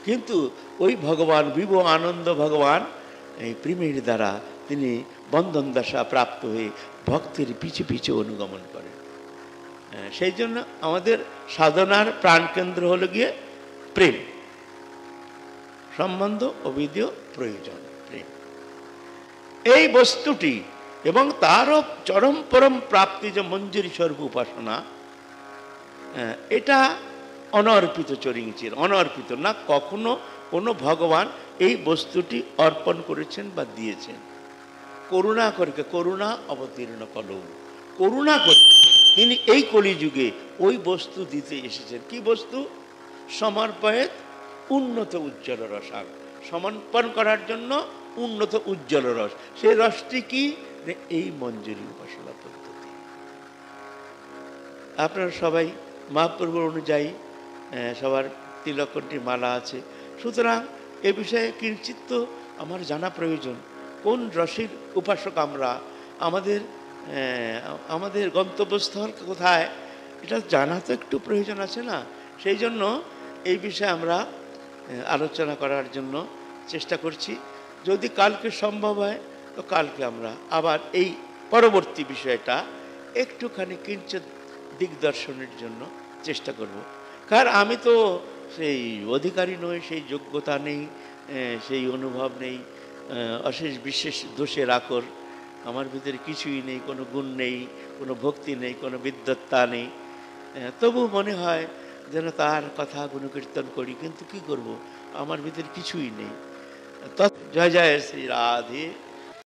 কিন্তু ওই ভগবান বিভু আনন্দ ভগবান এই প্রেমের দ্বারা তিনি বন্ধন দশা প্রাপ্ত হয়ে ভক্তের পিছে পিছে অনুগমন করেন। সেই জন্য আমাদের সাধনার প্রাণকেন্দ্র হলো গিয়ে প্রেম, সম্বন্ধ অবিধীয় প্রয়োজন প্রেম। এই বস্তুটি এবং তারও চরম পরম প্রাপ্তি যে মঞ্জুরি স্বরূপ উপাসনা, এটা অনর্পিত চরিঞ্চির, অনর্পিত না, কখনো কোনো ভগবান এই বস্তুটি অর্পণ করেছেন বা দিয়েছেন। করুণা করে, করুণা অবতীর্ণ কলৌ, করুণা করে তিনি এই কলিযুগে ওই বস্তু দিতে এসেছেন। কি বস্তু? সমর্পয়েত উন্নত উজ্জ্বল রসাং, সমর্পণ করার জন্য উন্নত উজ্জ্বল রস। সেই রসটি কি? এই মঞ্জুরি উপাসনা পদ্ধতি। আপনারা সবাই মহাপ্রভুর অনুযায়ী সবার তিলকণ্ঠী মালা আছে, সুতরাং এ বিষয়ে কিঞ্চিৎ তো আমার জানা প্রয়োজন। কোন রসের উপাসক আমরা, আমাদের গন্তব্যস্থল কোথায়, এটা জানা তো একটু প্রয়োজন আছে না? সেই জন্য এই বিষয়ে আমরা আলোচনা করার জন্য চেষ্টা করছি। যদি কালকে সম্ভব হয় তো কালকে আমরা আবার এই পরবর্তী বিষয়টা একটুখানি কিঞ্চিৎ দিগদর্শনের জন্য চেষ্টা করব। কারণ আমি তো সেই অধিকারী নই, সেই যোগ্যতা নেই, সেই অনুভব নেই, অশেষ বিশেষ দোষের আকর আমার ভিতরে কিছুই নেই, কোনো গুণ নেই, কোনো ভক্তি নেই, কোনো বিদ্বত্তা নেই। তবু মনে হয় যেন তার কথা গুণকীর্তন করি, কিন্তু কি করব, আমার ভিতরে কিছুই নেই। জয় জয় শ্রী রাধে।